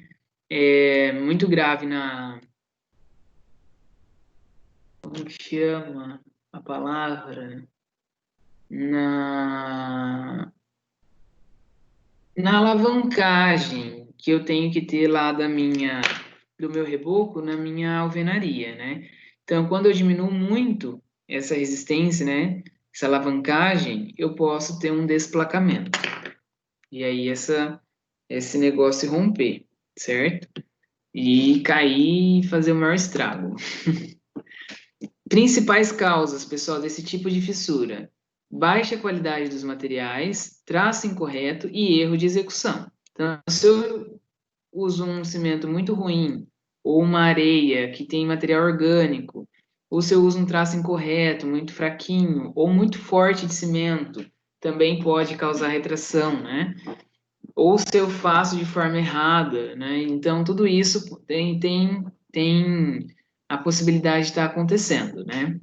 muito grave como que chama a palavra? Na, na alavancagem que eu tenho que ter lá do meu reboco na minha alvenaria, né? Então, quando eu diminuo muito essa resistência, né? Essa alavancagem, eu posso ter um desplacamento. E aí esse negócio romper, certo? E cair e fazer o maior estrago. Principais causas, pessoal, desse tipo de fissura: baixa qualidade dos materiais, traço incorreto e erro de execução. Então, se eu uso um cimento muito ruim, ou uma areia que tem material orgânico, ou se eu uso um traço incorreto, muito fraquinho, ou muito forte de cimento, também pode causar retração, né? Ou se eu faço de forma errada, né? Então, tudo isso tem a possibilidade de estar acontecendo, né?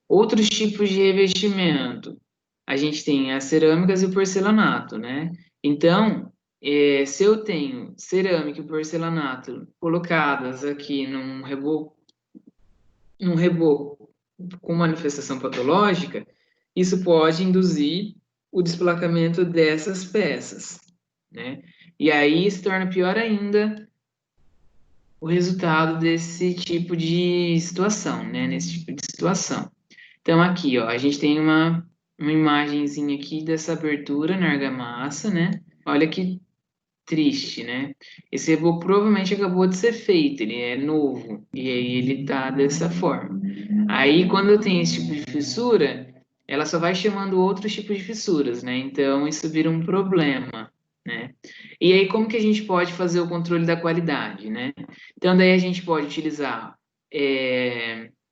Outros tipos de revestimento. A gente tem as cerâmicas e o porcelanato, né? Então, se eu tenho cerâmica e porcelanato colocadas aqui num reboco com manifestação patológica, isso pode induzir o desplacamento dessas peças, né? E aí se torna pior ainda o resultado desse tipo de situação, né? Nesse tipo de situação. Então, aqui, ó, a gente tem uma imagenzinha aqui dessa abertura na argamassa, né? Olha que triste, né? Esse reboco provavelmente acabou de ser feito, ele é novo, e aí ele tá dessa forma. Aí, quando eu tenho esse tipo de fissura, ela só vai chamando outros tipos de fissuras, né? Então, isso vira um problema, né? E aí, como que a gente pode fazer o controle da qualidade, né? Então, daí a gente pode utilizar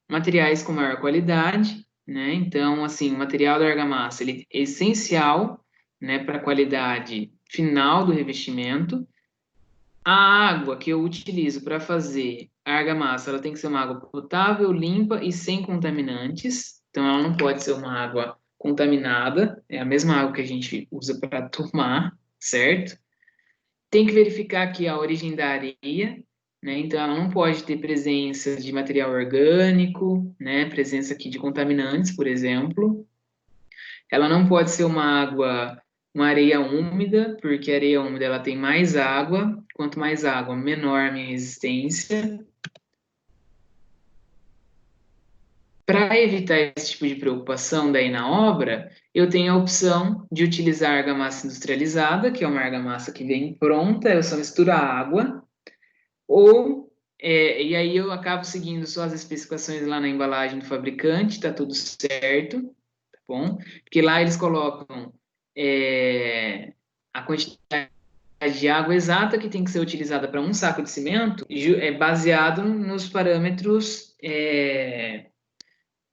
materiais com maior qualidade, né? Então, assim, o material da argamassa, ele é essencial, né, para a qualidade final do revestimento. A água que eu utilizo para fazer a argamassa, ela tem que ser uma água potável, limpa e sem contaminantes. Então, ela não pode ser uma água contaminada. É a mesma água que a gente usa para tomar, certo? Tem que verificar aqui a origem da areia, né? Então, ela não pode ter presença de material orgânico, né? Presença aqui de contaminantes, por exemplo. Ela não pode ser uma areia úmida, porque a areia úmida ela tem mais água. Quanto mais água, menor a minha resistência. Para evitar esse tipo de preocupação daí na obra, eu tenho a opção de utilizar argamassa industrializada, que é uma argamassa que vem pronta, eu só misturo a água, e aí eu acabo seguindo só as especificações lá na embalagem do fabricante, tá tudo certo, tá bom? Porque lá eles colocam a quantidade de água exata que tem que ser utilizada para um saco de cimento, é baseado nos parâmetros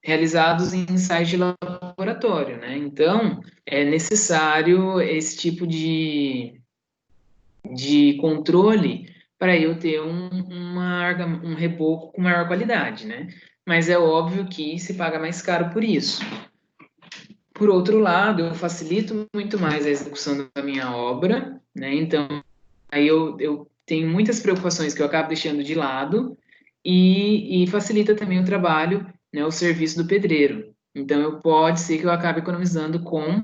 realizados em ensaios de laboratório, né? Então, é necessário esse tipo de controle para eu ter um reboco com maior qualidade, né? Mas é óbvio que se paga mais caro por isso. Por outro lado, eu facilito muito mais a execução da minha obra, né? Então, aí eu tenho muitas preocupações que eu acabo deixando de lado e facilita também o trabalho, né, o serviço do pedreiro. Então, pode ser que eu acabe economizando com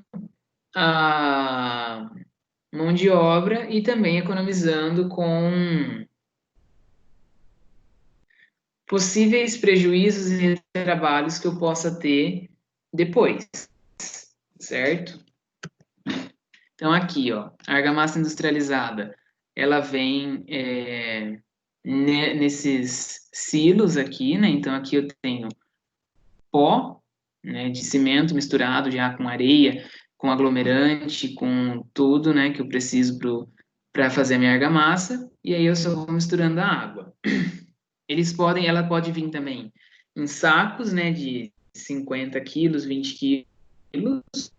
a mão de obra e também economizando com possíveis prejuízos e trabalhos que eu possa ter depois, certo? Então, aqui, ó, a argamassa industrializada, ela vem nesses silos aqui, né? Então, aqui eu tenho pó, né, de cimento misturado já com areia, com aglomerante, com tudo, né, que eu preciso para fazer a minha argamassa, e aí eu só vou misturando a água. Ela pode vir também em sacos, né, de 50 quilos, 20 quilos,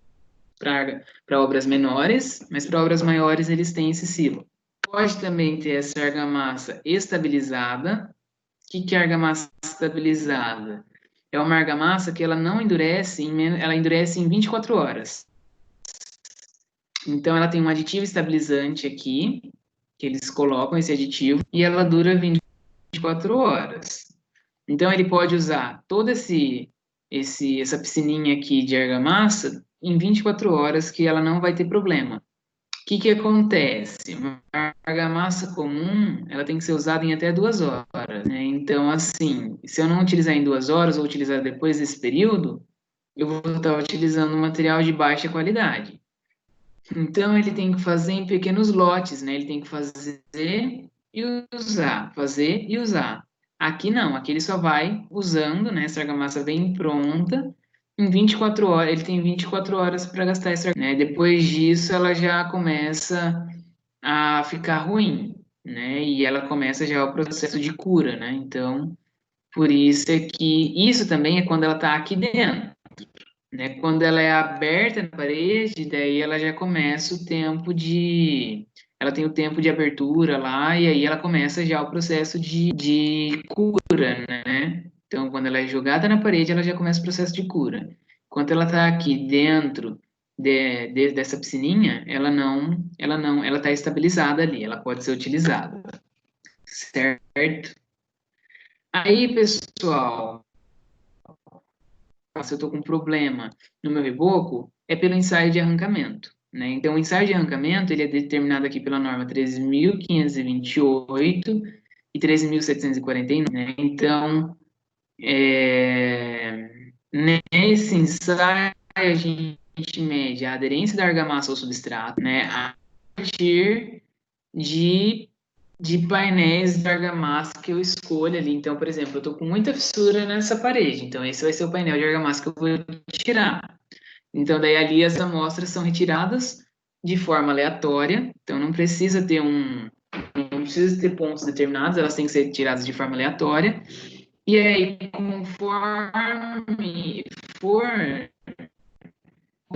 para obras menores, mas para obras maiores eles têm esse silo. Pode também ter essa argamassa estabilizada. O que é argamassa estabilizada? é uma argamassa que ela não endurece, ela endurece em 24 horas. Então, ela tem um aditivo estabilizante aqui, que eles colocam esse aditivo, e ela dura 24 horas. Então, ele pode usar toda essa piscininha aqui de argamassa em 24 horas, que ela não vai ter problema. O que que acontece? Uma argamassa comum, ela tem que ser usada em até 2 horas, né? Então, assim, se eu não utilizar em 2 horas ou utilizar depois desse período, eu vou estar utilizando um material de baixa qualidade. Então, ele tem que fazer em pequenos lotes, né? Ele tem que fazer e usar, fazer e usar. Aqui não, aqui ele só vai usando, né? Essa argamassa vem pronta. Em 24 horas, ele tem 24 horas para gastar essa, né? Depois disso, ela já começa a ficar ruim, né? E ela começa já o processo de cura, né? Então, por isso é que isso também é quando ela está aqui dentro, né? Quando ela é aberta na parede, daí ela já começa o tempo de. Ela tem o tempo de abertura lá, e aí ela começa já o processo de cura, né? Então, quando ela é jogada na parede, ela já começa o processo de cura. Enquanto ela está aqui dentro dessa piscininha, ela está estabilizada ali, ela pode ser utilizada, certo? Aí, pessoal, se eu estou com um problema no meu reboco, é pelo ensaio de arrancamento, né? Então, o ensaio de arrancamento, ele é determinado aqui pela norma 13.528 e 13.749, né? Então, nesse ensaio, a gente mede a aderência da argamassa ao substrato, né? A partir de painéis de argamassa que eu escolho ali. Então, por exemplo, eu estou com muita fissura nessa parede, então esse vai ser o painel de argamassa que eu vou tirar. Então, daí ali as amostras são retiradas de forma aleatória, então não precisa ter pontos determinados, elas têm que ser tiradas de forma aleatória. E aí, conforme for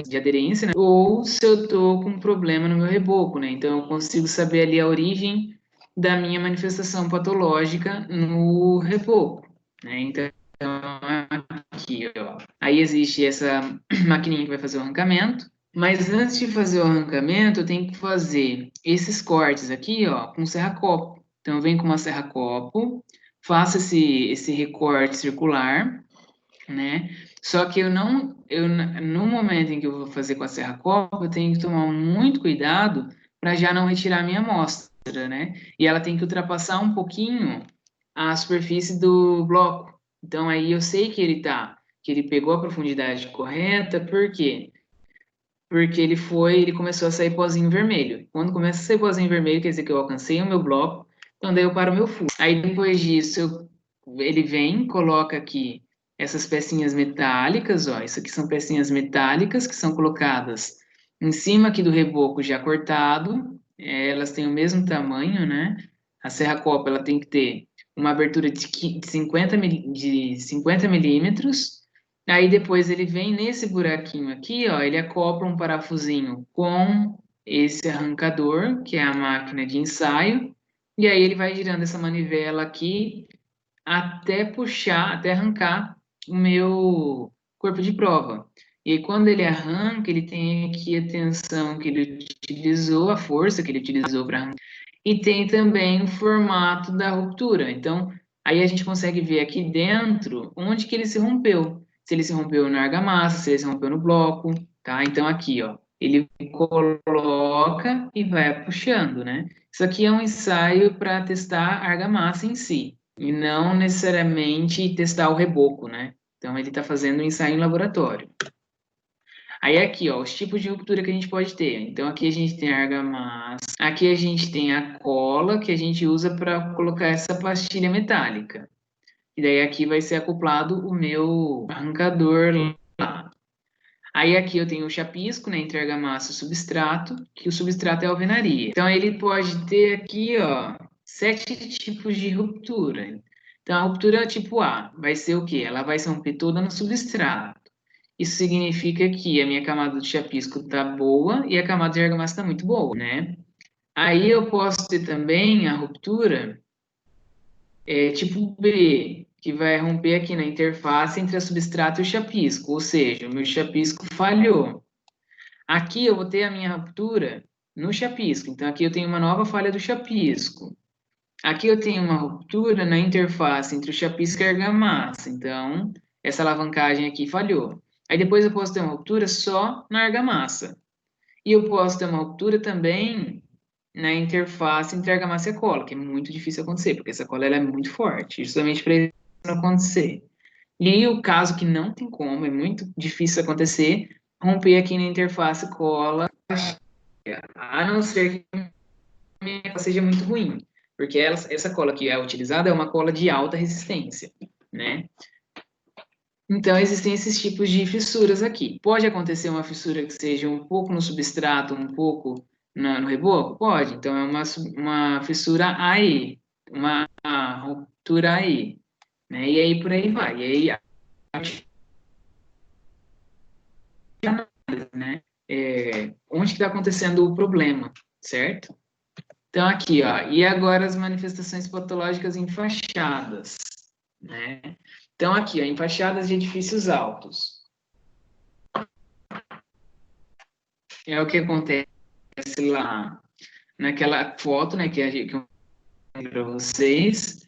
de aderência, né? Ou se eu estou com um problema no meu reboco, né? Então, eu consigo saber ali a origem da minha manifestação patológica no reboco, né? Então, aqui, ó. Aí existe essa maquininha que vai fazer o arrancamento, mas antes de fazer o arrancamento, eu tenho que fazer esses cortes aqui, ó, com serra-copo. Então, eu venho com uma serra-copo, faço esse recorte circular, né? Só que no momento em que eu vou fazer com a serra-copo, eu tenho que tomar muito cuidado para já não retirar a minha amostra, né? E ela tem que ultrapassar um pouquinho a superfície do bloco. Então aí eu sei que ele pegou a profundidade correta, por quê? Porque ele começou a sair pozinho vermelho. Quando começa a sair pozinho vermelho, quer dizer que eu alcancei o meu bloco, então daí eu paro o meu furo. Aí depois disso, ele vem, coloca aqui essas pecinhas metálicas, ó, isso aqui são pecinhas metálicas que são colocadas em cima aqui do reboco já cortado, elas têm o mesmo tamanho, né? A serra-copa, ela tem que ter uma abertura de 50 milímetros. Aí depois ele vem nesse buraquinho aqui, ó, ele acopla um parafusinho com esse arrancador, que é a máquina de ensaio, e aí ele vai girando essa manivela aqui até puxar, até arrancar o meu corpo de prova. E aí, quando ele arranca, ele tem aqui a tensão que ele utilizou, a força que ele utilizou para arrancar, e tem também o formato da ruptura. Então, aí a gente consegue ver aqui dentro onde que ele se rompeu. Se ele se rompeu na argamassa, se ele se rompeu no bloco, tá? Então, aqui, ó, ele coloca e vai puxando, né? Isso aqui é um ensaio para testar a argamassa em si, e não necessariamente testar o reboco, né? Então, ele está fazendo um ensaio em laboratório. Aí aqui, ó, os tipos de ruptura que a gente pode ter. Então aqui a gente tem a argamassa, aqui a gente tem a cola que a gente usa para colocar essa pastilha metálica. E daí aqui vai ser acoplado o meu arrancador lá. Aí aqui eu tenho o chapisco, né, entre argamassa e substrato, que o substrato é a alvenaria. Então ele pode ter aqui, ó, 7 tipos de ruptura. Então a ruptura tipo A vai ser o quê? Ela vai se romper toda no substrato. Isso significa que a minha camada de chapisco está boa e a camada de argamassa está muito boa, né? Aí eu posso ter também a ruptura tipo B, que vai romper aqui na interface entre a substrato e o chapisco, ou seja, o meu chapisco falhou. Aqui eu vou ter a minha ruptura no chapisco, então aqui eu tenho uma nova falha do chapisco. Aqui eu tenho uma ruptura na interface entre o chapisco e a argamassa, então essa alavancagem aqui falhou. Aí depois eu posso ter uma ruptura só na argamassa. E eu posso ter uma ruptura também na interface entre a argamassa e a cola, que é muito difícil acontecer, porque essa cola ela é muito forte, justamente para isso não acontecer. E o caso que não tem como, é muito difícil acontecer, romper aqui na interface cola, a não ser que a minha cola seja muito ruim, porque essa cola que é utilizada é uma cola de alta resistência, né? Então, existem esses tipos de fissuras aqui. Pode acontecer uma fissura que seja um pouco no substrato, um pouco no reboco? Pode. Então, é uma fissura AE, uma ruptura AE, né? E aí, por aí vai. E aí, né? Onde que está acontecendo o problema, certo? Então, aqui, ó. E agora as manifestações patológicas em fachadas, né? Então, aqui, ó, em fachadas de edifícios altos. É o que acontece lá naquela foto, né, que eu mandei para vocês.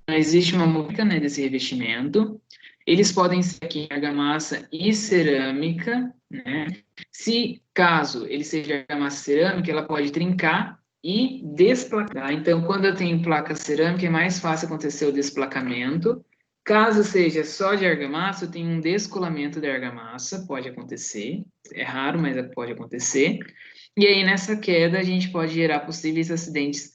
Existe uma música, né, desse revestimento. Eles podem ser aqui argamassa e cerâmica, né? Se caso ele seja argamassa cerâmica, ela pode trincar e desplacar. Então, quando eu tenho placa cerâmica, é mais fácil acontecer o desplacamento. Caso seja só de argamassa, eu tenho um descolamento da argamassa, pode acontecer. É raro, mas pode acontecer. E aí, nessa queda, a gente pode gerar possíveis acidentes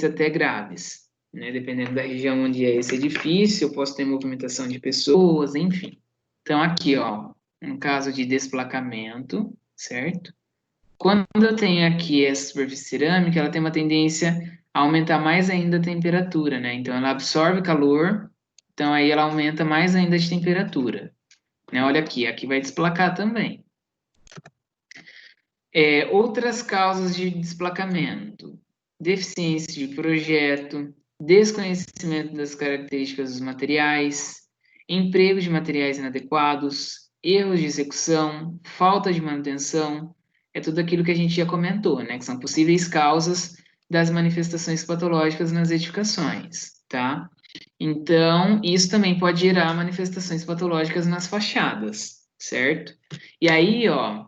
até graves, né? Dependendo da região onde é esse edifício, eu posso ter movimentação de pessoas, enfim. Então, aqui, ó, um caso de desplacamento, certo? Quando eu tenho aqui essa superfície cerâmica, ela tem uma tendência a aumentar mais ainda a temperatura, né? Então, ela absorve calor, então aí ela aumenta mais ainda de temperatura. Né? Olha aqui vai desplacar também. Outras causas de desplacamento: deficiência de projeto, desconhecimento das características dos materiais, emprego de materiais inadequados, erros de execução, falta de manutenção, é tudo aquilo que a gente já comentou, né? Que são possíveis causas das manifestações patológicas nas edificações, tá? Então, isso também pode gerar manifestações patológicas nas fachadas, certo? E aí, ó,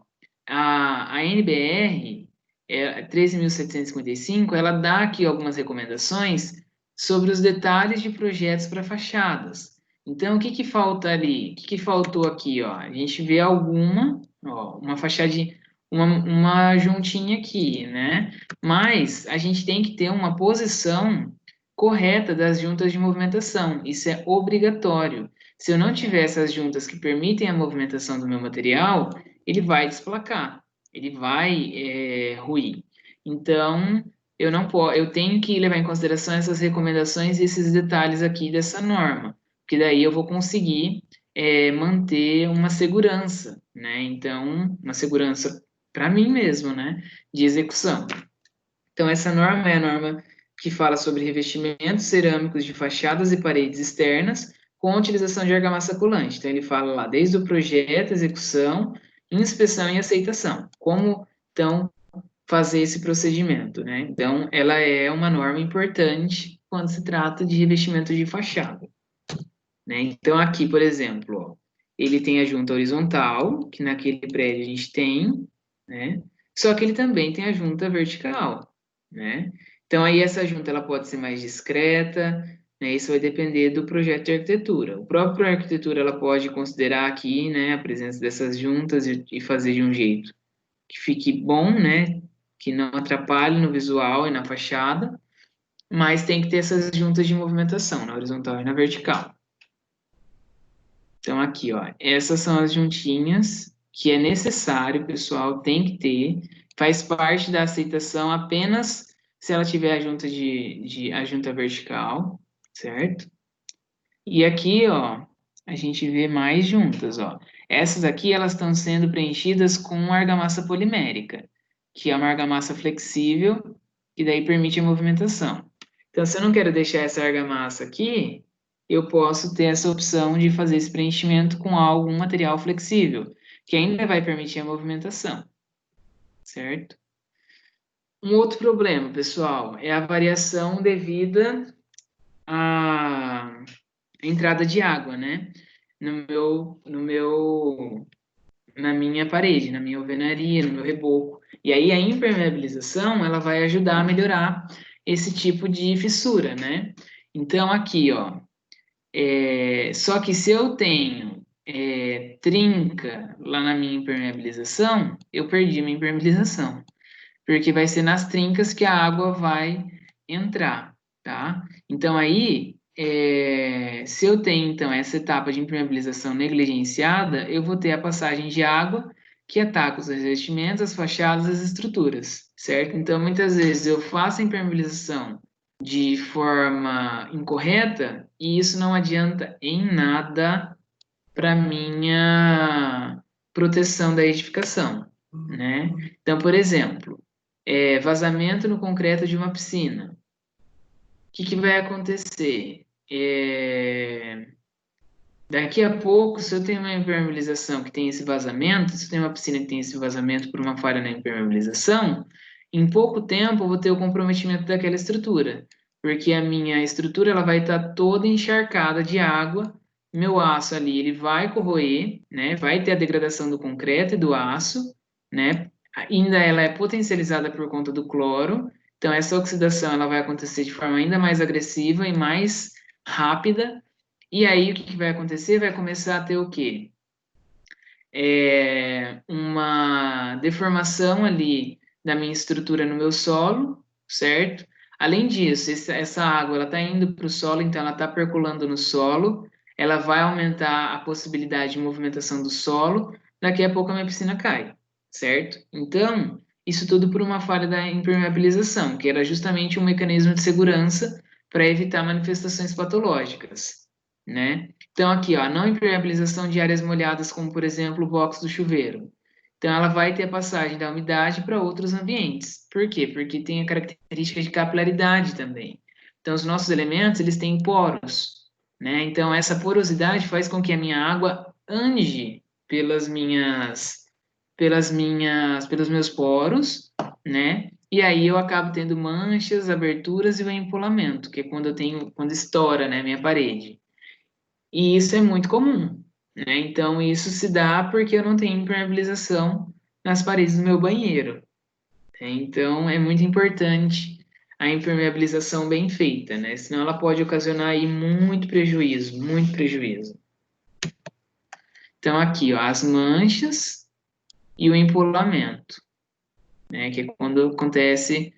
a NBR 13.755, ela dá aqui algumas recomendações sobre os detalhes de projetos para fachadas. Então, o que que falta ali? O que que faltou aqui, ó? A gente vê uma fachada, uma juntinha aqui, né? Mas a gente tem que ter uma posição correta das juntas de movimentação. Isso é obrigatório. Se eu não tiver essas juntas que permitem a movimentação do meu material, ele vai desplacar, ele vai ruir. Então, eu não posso, eu tenho que levar em consideração essas recomendações e esses detalhes aqui dessa norma, porque daí eu vou conseguir manter uma segurança, né? Então, uma segurança para mim mesmo, né? De execução. Então, essa norma é a norma que fala sobre revestimentos cerâmicos de fachadas e paredes externas com a utilização de argamassa colante. Então, ele fala lá desde o projeto, execução, inspeção e aceitação. Como, então, fazer esse procedimento, né? Então, ela é uma norma importante quando se trata de revestimento de fachada, né? Então, aqui, por exemplo, ó, ele tem a junta horizontal, que naquele prédio a gente tem, né? Só que ele também tem a junta vertical, né? Então, aí essa junta ela pode ser mais discreta, né? Isso vai depender do projeto de arquitetura. O próprio arquitetura ela pode considerar aqui, né, a presença dessas juntas e fazer de um jeito que fique bom, né? Que não atrapalhe no visual e na fachada, mas tem que ter essas juntas de movimentação, na horizontal e na vertical. Então, aqui, ó, essas são as juntinhas que é necessário, pessoal, tem que ter, faz parte da aceitação apenas se ela tiver a junta vertical, certo? E aqui, ó, a gente vê mais juntas, ó. Essas aqui, elas estão sendo preenchidas com argamassa polimérica, que é uma argamassa flexível, que daí permite a movimentação. Então, se eu não quero deixar essa argamassa aqui, eu posso ter essa opção de fazer esse preenchimento com algum material flexível, que ainda vai permitir a movimentação, certo? Um outro problema, pessoal, é a variação devida à entrada de água, né? Na minha parede, na minha alvenaria, no meu reboco. E aí a impermeabilização, ela vai ajudar a melhorar esse tipo de fissura, né? Então aqui, ó, só que se eu tenho trinca lá na minha impermeabilização, eu perdi minha impermeabilização, porque vai ser nas trincas que a água vai entrar, tá? Então aí, se eu tenho então essa etapa de impermeabilização negligenciada, eu vou ter a passagem de água que ataca os revestimentos, as fachadas, as estruturas, certo? Então muitas vezes eu faço a impermeabilização de forma incorreta e isso não adianta em nada para minha proteção da edificação, né? Então, por exemplo, vazamento no concreto de uma piscina. O que que vai acontecer? Daqui a pouco, se eu tenho uma impermeabilização que tem esse vazamento, se eu tenho uma piscina que tem esse vazamento por uma falha na impermeabilização, em pouco tempo eu vou ter o comprometimento daquela estrutura, porque a minha estrutura ela vai estar toda encharcada de água, meu aço ali ele vai corroer, né? Vai ter a degradação do concreto e do aço, né? Ainda ela é potencializada por conta do cloro, então essa oxidação ela vai acontecer de forma ainda mais agressiva e mais rápida. E aí, o que que vai acontecer? Vai começar a ter o quê? Uma deformação ali da minha estrutura no meu solo, certo? Além disso, essa água ela está indo para o solo, então ela está percolando no solo, ela vai aumentar a possibilidade de movimentação do solo, daqui a pouco a minha piscina cai, certo? Então, isso tudo por uma falha da impermeabilização, que era justamente um mecanismo de segurança para evitar manifestações patológicas, né? Então, aqui, ó, não impermeabilização de áreas molhadas, como, por exemplo, o box do chuveiro. Então, ela vai ter a passagem da umidade para outros ambientes. Por quê? Porque tem a característica de capilaridade também. Então, os nossos elementos, eles têm poros, né? Então, essa porosidade faz com que a minha água ande pelos meus poros, né? E aí eu acabo tendo manchas, aberturas e o empolamento, que é quando estoura, né, minha parede. E isso é muito comum, né? Então, isso se dá porque eu não tenho impermeabilização nas paredes do meu banheiro, né? Então, é muito importante a impermeabilização bem feita, né? Senão ela pode ocasionar aí muito prejuízo, muito prejuízo. Então, aqui, ó, as manchas e o empolamento, né? Que é quando acontece,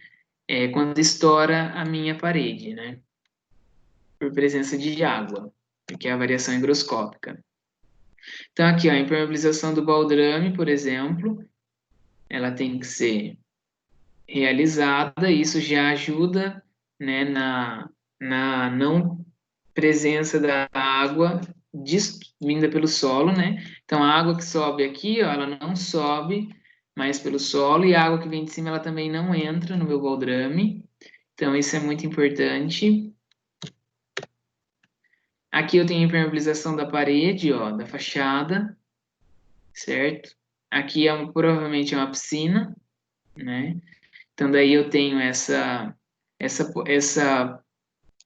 quando estoura a minha parede, né? Por presença de água, que é a variação higroscópica. Então, aqui, ó, a impermeabilização do baldrame, por exemplo, ela tem que ser realizada, e isso já ajuda, né, na não presença da água vinda pelo solo, né? Então, a água que sobe aqui, ó, ela não sobe mais pelo solo, e a água que vem de cima, ela também não entra no meu baldrame. Então, isso é muito importante. Aqui eu tenho a impermeabilização da parede, ó, da fachada, certo? Aqui provavelmente é uma piscina, né? Então daí eu tenho essa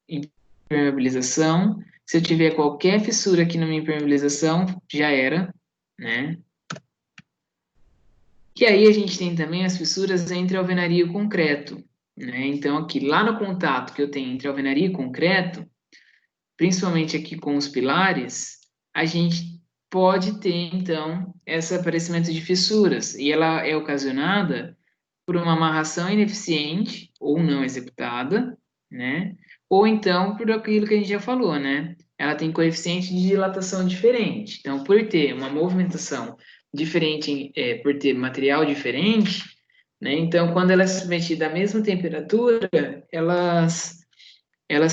impermeabilização. Se eu tiver qualquer fissura aqui na minha impermeabilização, já era, né? E aí a gente tem também as fissuras entre alvenaria e concreto, né? Então aqui lá no contato que eu tenho entre alvenaria e concreto, principalmente aqui com os pilares, a gente pode ter então esse aparecimento de fissuras e ela é ocasionada por uma amarração ineficiente ou não executada, né? Ou então por aquilo que a gente já falou, né? Ela tem coeficiente de dilatação diferente. Então, por ter uma movimentação diferente, por ter material diferente, né? Então, quando ela é submetida à mesma temperatura, elas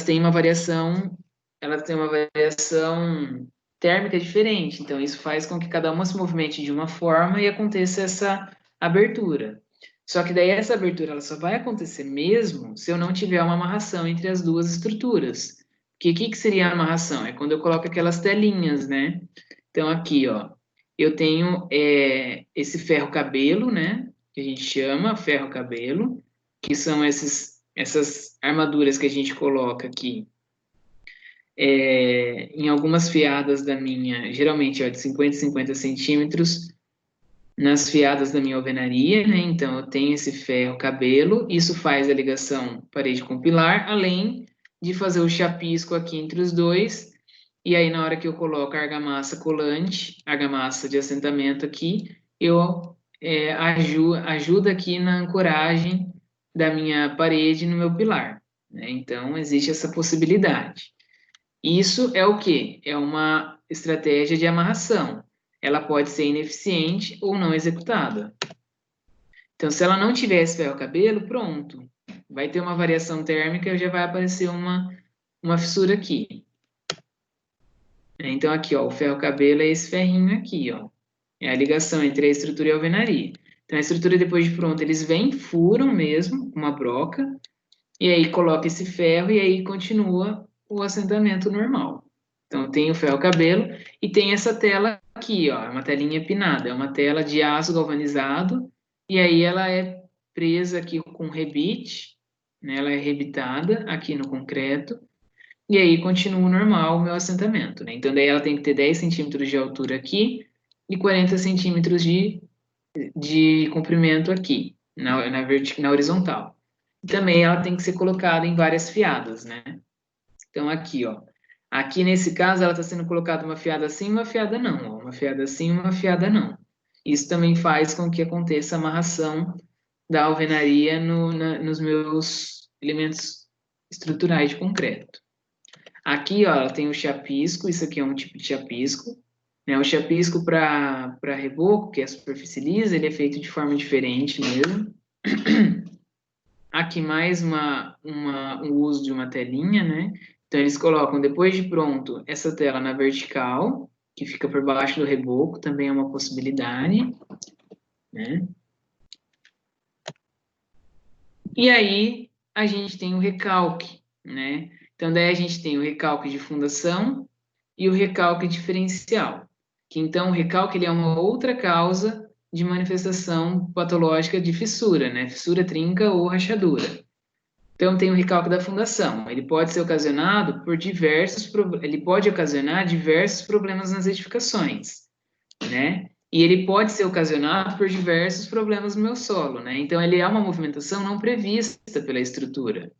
têm uma variação, elas têm uma variação térmica diferente. Então, isso faz com que cada uma se movimente de uma forma e aconteça essa abertura. Só que daí essa abertura ela só vai acontecer mesmo se eu não tiver uma amarração entre as duas estruturas. que seria a amarração? É quando eu coloco aquelas telinhas, né? Então, aqui, ó, eu tenho esse ferro-cabelo, né? Que a gente chama ferro-cabelo, que são essas armaduras que a gente coloca aqui em algumas fiadas da minha, geralmente, ó, de 50 em 50 centímetros, nas fiadas da minha alvenaria, né? Então, eu tenho esse ferro-cabelo, isso faz a ligação parede com pilar, além de fazer o chapisco aqui entre os dois, e aí na hora que eu coloco a argamassa colante, argamassa de assentamento aqui, eu ajuda aqui na ancoragem da minha parede no meu pilar, né? Então, existe essa possibilidade. Isso é o quê? É uma estratégia de amarração. Ela pode ser ineficiente ou não executada. Então, se ela não tivesse ferro-cabelo, pronto. Vai ter uma variação térmica e já vai aparecer uma fissura aqui. Então, aqui, ó, o ferro-cabelo é esse ferrinho aqui, ó. É a ligação entre a estrutura e a alvenaria. Então, a estrutura, depois de pronta, eles vêm, furam mesmo, com uma broca, e aí coloca esse ferro e aí continua o assentamento normal. Então, tem o ferro-cabelo e tem essa tela aqui, ó, é uma telinha pinada, é uma tela de aço galvanizado, e aí ela é presa aqui com rebite, né, ela é rebitada aqui no concreto, e aí continua normal o meu assentamento, né? Então, daí ela tem que ter 10 centímetros de altura aqui e 40 centímetros de comprimento aqui, na horizontal. Também ela tem que ser colocada em várias fiadas, né? Então, aqui, ó. Aqui, nesse caso, ela está sendo colocada uma fiada sim, uma fiada não. Ó. Uma fiada sim, uma fiada não. Isso também faz com que aconteça a amarração da alvenaria nos meus elementos estruturais de concreto. Aqui, ó, ela tem o chapisco. Isso aqui é um tipo de chapisco. Né? O chapisco para reboco, que é a superfície lisa, ele é feito de forma diferente mesmo. Aqui mais um uso de uma telinha, né? Então, eles colocam, depois de pronto, essa tela na vertical, que fica por baixo do reboco, também é uma possibilidade, né? E aí, a gente tem o recalque, né? Então, daí a gente tem o recalque de fundação e o recalque diferencial, que então o recalque ele é uma outra causa de manifestação patológica de fissura, né? Fissura, trinca ou rachadura. Então, tem o recalque da fundação. Ele pode ser ocasionado por ele pode ocasionar diversos problemas nas edificações, né? E ele pode ser ocasionado por diversos problemas no meu solo, né? Então, ele é uma movimentação não prevista pela estrutura,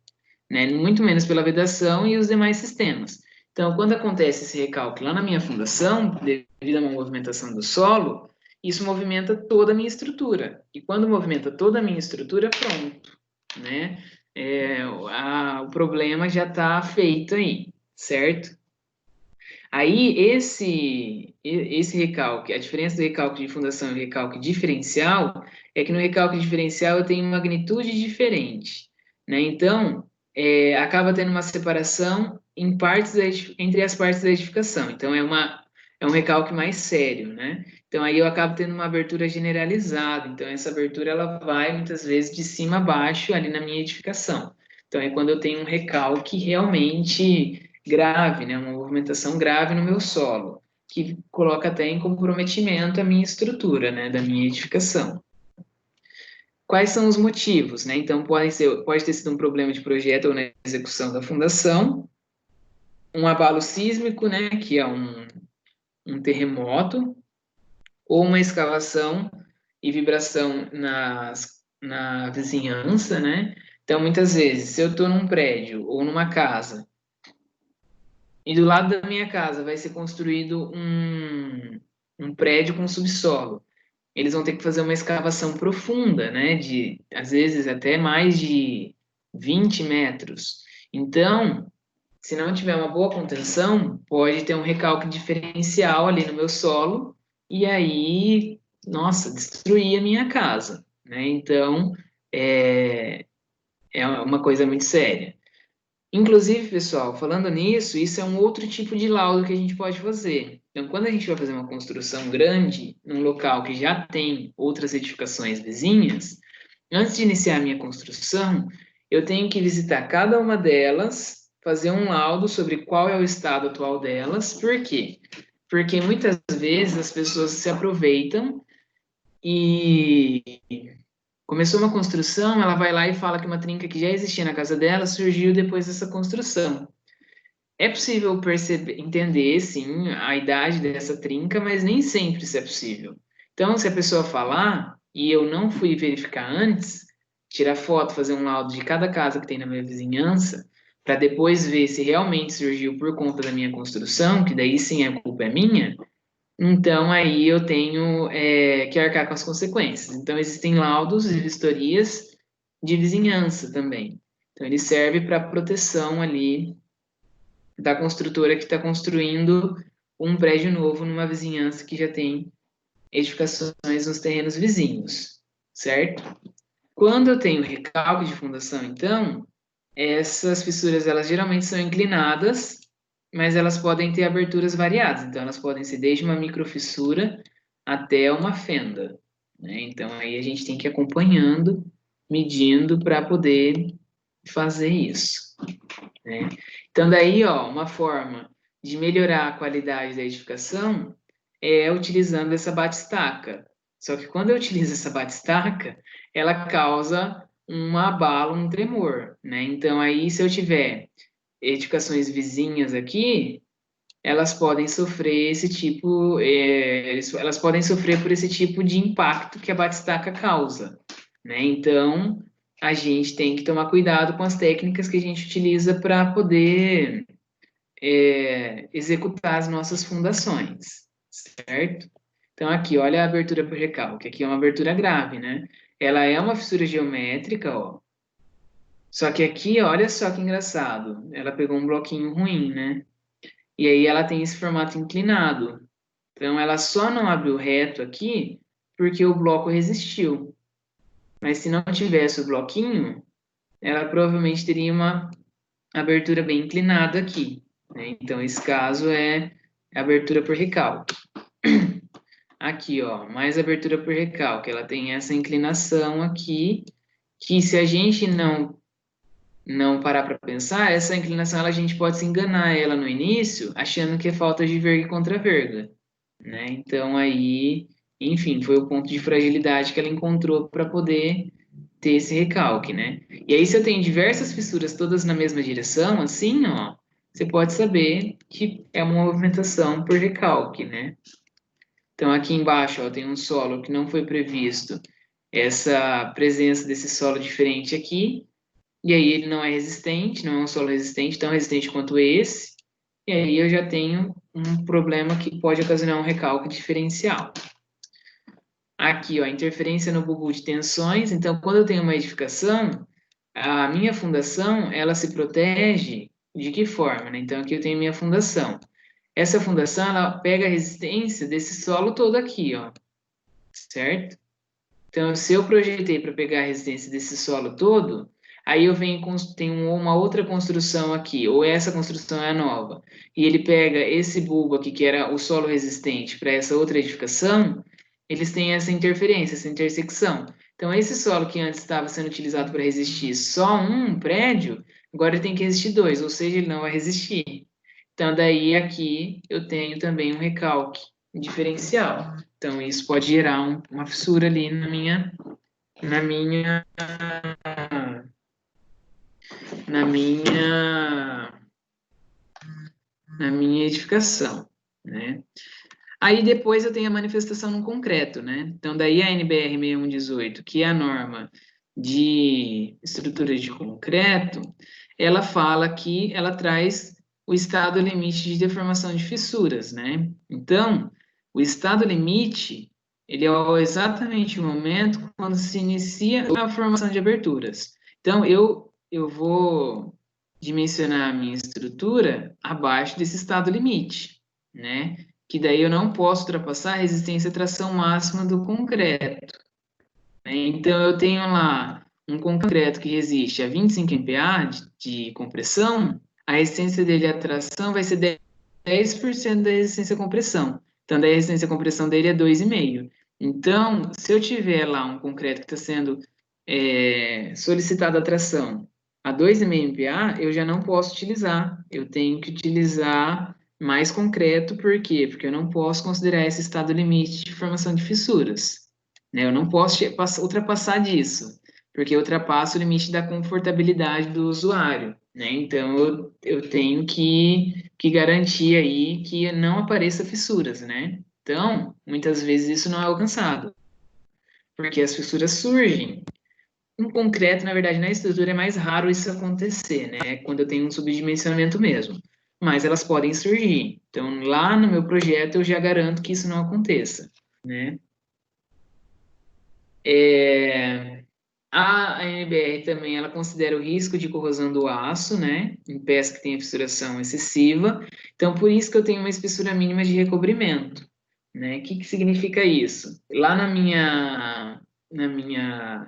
né? Muito menos pela vedação e os demais sistemas. Então, quando acontece esse recalque lá na minha fundação, devido a uma movimentação do solo, isso movimenta toda a minha estrutura. E quando movimenta toda a minha estrutura, pronto, né? O problema já está feito aí, certo? Aí, esse recalque, a diferença do recalque de fundação e do recalque diferencial é que no recalque diferencial eu tenho magnitude diferente, né? Então, acaba tendo uma separação entre as partes da edificação. Então, é um recalque mais sério, né? Então, aí eu acabo tendo uma abertura generalizada. Então, essa abertura, ela vai, muitas vezes, de cima a baixo ali na minha edificação. Então, é quando eu tenho um recalque realmente grave, né? Uma movimentação grave no meu solo, que coloca até em comprometimento a minha estrutura, né? Da minha edificação. Quais são os motivos, né? Então, pode ter sido um problema de projeto ou na execução da fundação, um abalo sísmico, né? Que é um terremoto, ou uma escavação e vibração na vizinhança, né? Então, muitas vezes, se eu estou num prédio ou numa casa, e do lado da minha casa vai ser construído um prédio com subsolo, eles vão ter que fazer uma escavação profunda, né? Às vezes, até mais de 20 metros. Então, se não tiver uma boa contenção, pode ter um recalque diferencial ali no meu solo, e aí, nossa, destruir a minha casa, né? Então, é, é uma coisa muito séria. Inclusive, pessoal, falando nisso, isso é um outro tipo de laudo que a gente pode fazer. Então, quando a gente vai fazer uma construção grande, num local que já tem outras edificações vizinhas, antes de iniciar a minha construção, eu tenho que visitar cada uma delas fazer um laudo sobre qual é o estado atual delas. Por quê? Porque muitas vezes as pessoas se aproveitam e começou uma construção, ela vai lá e fala que uma trinca que já existia na casa dela surgiu depois dessa construção. É possível perceber, entender, sim, a idade dessa trinca, mas nem sempre isso é possível. Então, se a pessoa falar e eu não fui verificar antes, tirar foto, fazer um laudo de cada casa que tem na minha vizinhança, para depois ver se realmente surgiu por conta da minha construção, que daí sim a culpa é minha, então aí eu tenho que arcar com as consequências. Então, existem laudos e vistorias de vizinhança também. Então, ele serve para proteção ali da construtora que está construindo um prédio novo numa vizinhança que já tem edificações nos terrenos vizinhos, certo? Quando eu tenho recalque de fundação, então, essas fissuras elas geralmente são inclinadas, mas elas podem ter aberturas variadas. Então, elas podem ser desde uma microfissura até uma fenda, né? Então, aí a gente tem que ir acompanhando, medindo para poder fazer isso, né? Então, daí, ó, uma forma de melhorar a qualidade da edificação é utilizando essa batistaca. Só que quando eu utilizo essa batistaca, ela causa um abalo, um tremor, né? Então, aí, se eu tiver edificações vizinhas aqui, elas podem sofrer esse tipo, elas podem sofrer por esse tipo de impacto que a batistaca causa, né? Então, a gente tem que tomar cuidado com as técnicas que a gente utiliza para poder executar as nossas fundações, certo? Então, aqui, olha a abertura por recalque. Aqui é uma abertura grave, né? Ela é uma fissura geométrica, ó. Só que aqui, olha só que engraçado. Ela pegou um bloquinho ruim, né? E aí ela tem esse formato inclinado. Então, ela só não abriu reto aqui porque o bloco resistiu. Mas se não tivesse o bloquinho, ela provavelmente teria uma abertura bem inclinada aqui, né? Então, esse caso é abertura por recalque. Aqui, ó, mais abertura por recalque. Ela tem essa inclinação aqui, que se a gente não parar para pensar, essa inclinação a gente pode se enganar ela no início, achando que é falta de verga e contra-verga, né? Então aí, enfim, foi o ponto de fragilidade que ela encontrou para poder ter esse recalque, né? E aí, se eu tenho diversas fissuras todas na mesma direção, assim, ó, você pode saber que é uma movimentação por recalque, né? Então, aqui embaixo, ó, tem um solo que não foi previsto, essa presença desse solo diferente aqui, e aí ele não é resistente, não é um solo resistente, tão resistente quanto esse, e aí eu já tenho um problema que pode ocasionar um recalque diferencial. Aqui, ó, interferência no bulbo de tensões. Então, quando eu tenho uma edificação, a minha fundação, ela se protege de que forma, né? Então, aqui eu tenho minha fundação. Essa fundação, ela pega a resistência desse solo todo aqui, ó, certo? Então, se eu projetei para pegar a resistência desse solo todo, aí eu venho tem uma outra construção aqui, ou essa construção é a nova, e ele pega esse bulbo aqui, que era o solo resistente, para essa outra edificação, eles têm essa interferência, essa intersecção. Então, esse solo que antes estava sendo utilizado para resistir só um prédio, agora ele tem que resistir dois, ou seja, ele não vai resistir. Então, daí aqui eu tenho também um recalque diferencial. Então, isso pode gerar uma fissura ali na minha, na minha, na minha edificação, né? Aí depois eu tenho a manifestação no concreto, né? Então, daí a NBR 6118, que é a norma de estruturas de concreto, ela fala que ela traz o estado limite de deformação de fissuras, né? Então, o estado limite, ele é exatamente o momento quando se inicia a formação de aberturas. Então, eu vou dimensionar a minha estrutura abaixo desse estado limite, né? Que daí eu não posso ultrapassar a resistência à tração máxima do concreto, né? Então, eu tenho lá um concreto que resiste a 25 MPa de compressão, a resistência dele à tração vai ser 10% da resistência à compressão. Então, daí a resistência à compressão dele é 2,5. Então, se eu tiver lá um concreto que está sendo solicitado a tração A 2,5 MPa eu já não posso utilizar. Eu tenho que utilizar mais concreto, por quê? Porque eu não posso considerar esse estado limite de formação de fissuras, né? Eu não posso ultrapassar disso, porque eu ultrapasso o limite da confortabilidade do usuário, né? Então, eu tenho que garantir aí que não apareça fissuras, né? Então, muitas vezes isso não é alcançado, porque as fissuras surgem. Em concreto, na verdade, na estrutura é mais raro isso acontecer, né? Quando eu tenho um subdimensionamento mesmo. Mas elas podem surgir. Então, lá no meu projeto, eu já garanto que isso não aconteça, né? É, a NBR também, ela considera o risco de corrosão do aço, né? Em peça que tem fissuração excessiva. Então, por isso que eu tenho uma espessura mínima de recobrimento, né? O que que significa isso? Lá na minha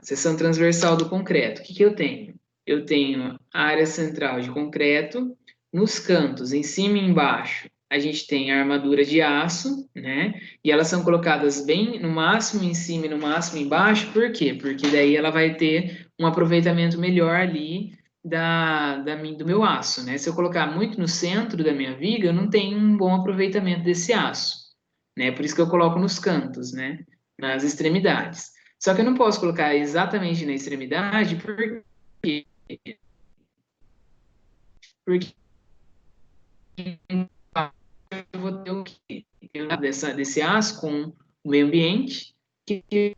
seção transversal do concreto, o que que eu tenho? Eu tenho a área central de concreto, nos cantos, em cima e embaixo, a gente tem a armadura de aço, né? E elas são colocadas bem no máximo em cima e no máximo embaixo, por quê? Porque daí ela vai ter um aproveitamento melhor ali do meu aço, né? Se eu colocar muito no centro da minha viga, eu não tenho um bom aproveitamento desse aço, né? Por isso que eu coloco nos cantos, né? Nas extremidades. Só que eu não posso colocar exatamente na extremidade, porque eu vou ter o quê? Desse aço com o meio ambiente que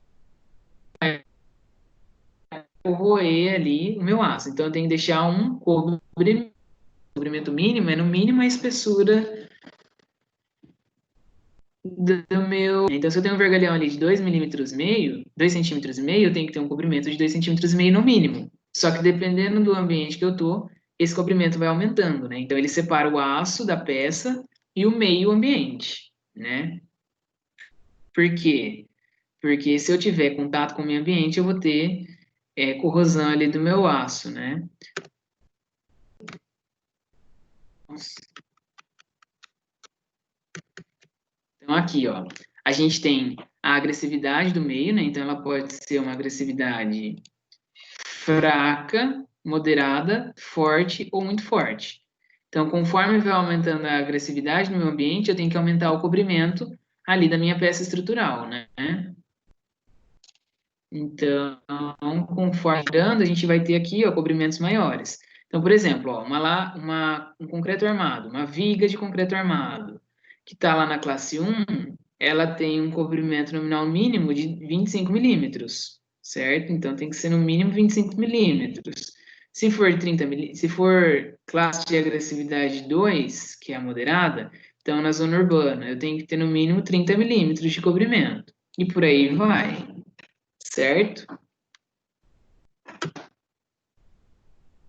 corroer ali o meu aço. Então, eu tenho que deixar um cobrimento mínimo, é no mínimo a espessura do meu. Então, se eu tenho um vergalhão ali de 2,5 mm, 2,5 cm, eu tenho que ter um cobrimento de 2,5 cm no mínimo. Só que dependendo do ambiente que eu tô, esse cobrimento vai aumentando, né? Então, ele separa o aço da peça e o meio ambiente, né? Por quê? Porque se eu tiver contato com o meio ambiente, eu vou ter corrosão ali do meu aço, né? Então, aqui, ó, a gente tem a agressividade do meio, né? Então, ela pode ser uma agressividade fraca, moderada, forte ou muito forte. Então, conforme vai aumentando a agressividade no meu ambiente, eu tenho que aumentar o cobrimento ali da minha peça estrutural, né? Então, conforme dando, a gente vai ter aqui, ó, cobrimentos maiores. Então, por exemplo, ó, um concreto armado, uma viga de concreto armado, que está lá na classe 1, ela tem um cobrimento nominal mínimo de 25 milímetros, certo? Então, tem que ser no mínimo 25 milímetros. Se for 30 se for classe de agressividade 2, que é a moderada, então na zona urbana, eu tenho que ter no mínimo 30 milímetros de cobrimento. E por aí vai, certo?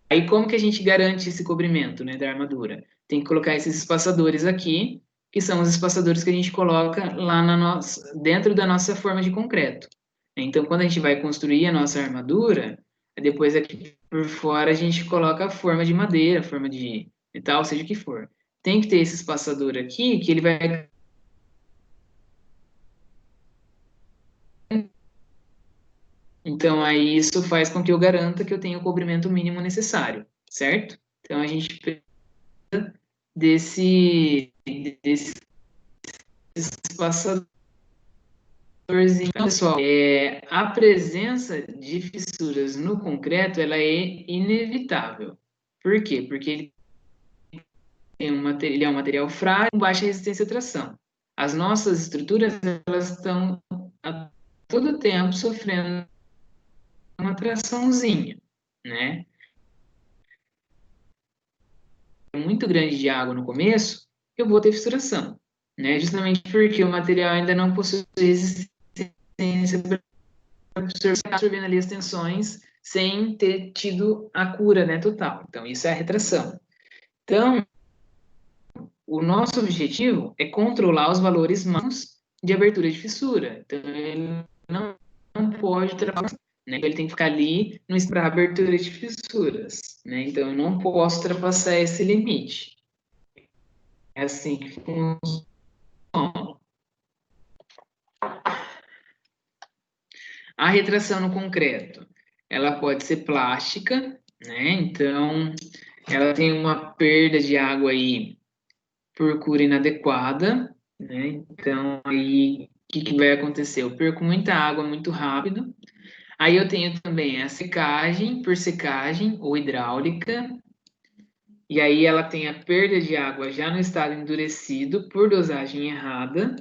Aí como que a gente garante esse cobrimento, né, da armadura? Tem que colocar esses espaçadores aqui, que são os espaçadores que a gente coloca lá dentro da nossa forma de concreto. Então, quando a gente vai construir a nossa armadura, depois aqui por fora a gente coloca a forma de madeira, forma de metal, seja o que for. Tem que ter esse espaçador aqui, que ele vai. Então, aí isso faz com que eu garanta que eu tenha o cobrimento mínimo necessário, certo? Então, a gente desse espaçadorzinho. Então, pessoal, a presença de fissuras no concreto, ela é inevitável. Por quê? Porque ele é um material frágil com baixa resistência à tração. As nossas estruturas, elas estão a todo tempo sofrendo uma traçãozinha, né? Muito grande de água no começo, eu vou ter fissuração, né? Justamente porque o material ainda não possui resistência absorvendo ali as tensões sem ter tido a cura, né, total. Então, isso é a retração. Então, o nosso objetivo é controlar os valores máximos de abertura de fissura. Então, ele não pode ultrapassar, né? Ele tem que ficar ali para abertura de fissuras, né? Então, eu não posso ultrapassar esse limite. É assim que funciona. A retração no concreto, ela pode ser plástica, né? Então, ela tem uma perda de água aí por cura inadequada, né? Então, aí, o que que vai acontecer? Eu perco muita água muito rápido. Aí eu tenho também a secagem, por secagem ou hidráulica, e aí ela tem a perda de água já no estado endurecido por dosagem errada.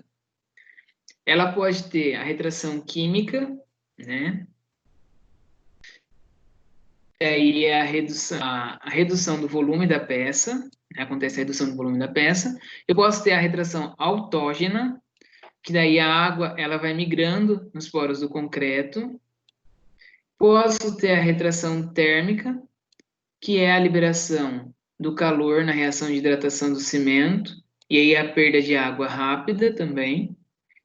Ela pode ter a retração química, né? Aí é a redução do volume da peça, né? Acontece a redução do volume da peça. Eu posso ter a retração autógena, que daí a água ela vai migrando nos poros do concreto. Posso ter a retração térmica, que é a liberação do calor na reação de hidratação do cimento, e aí a perda de água rápida também.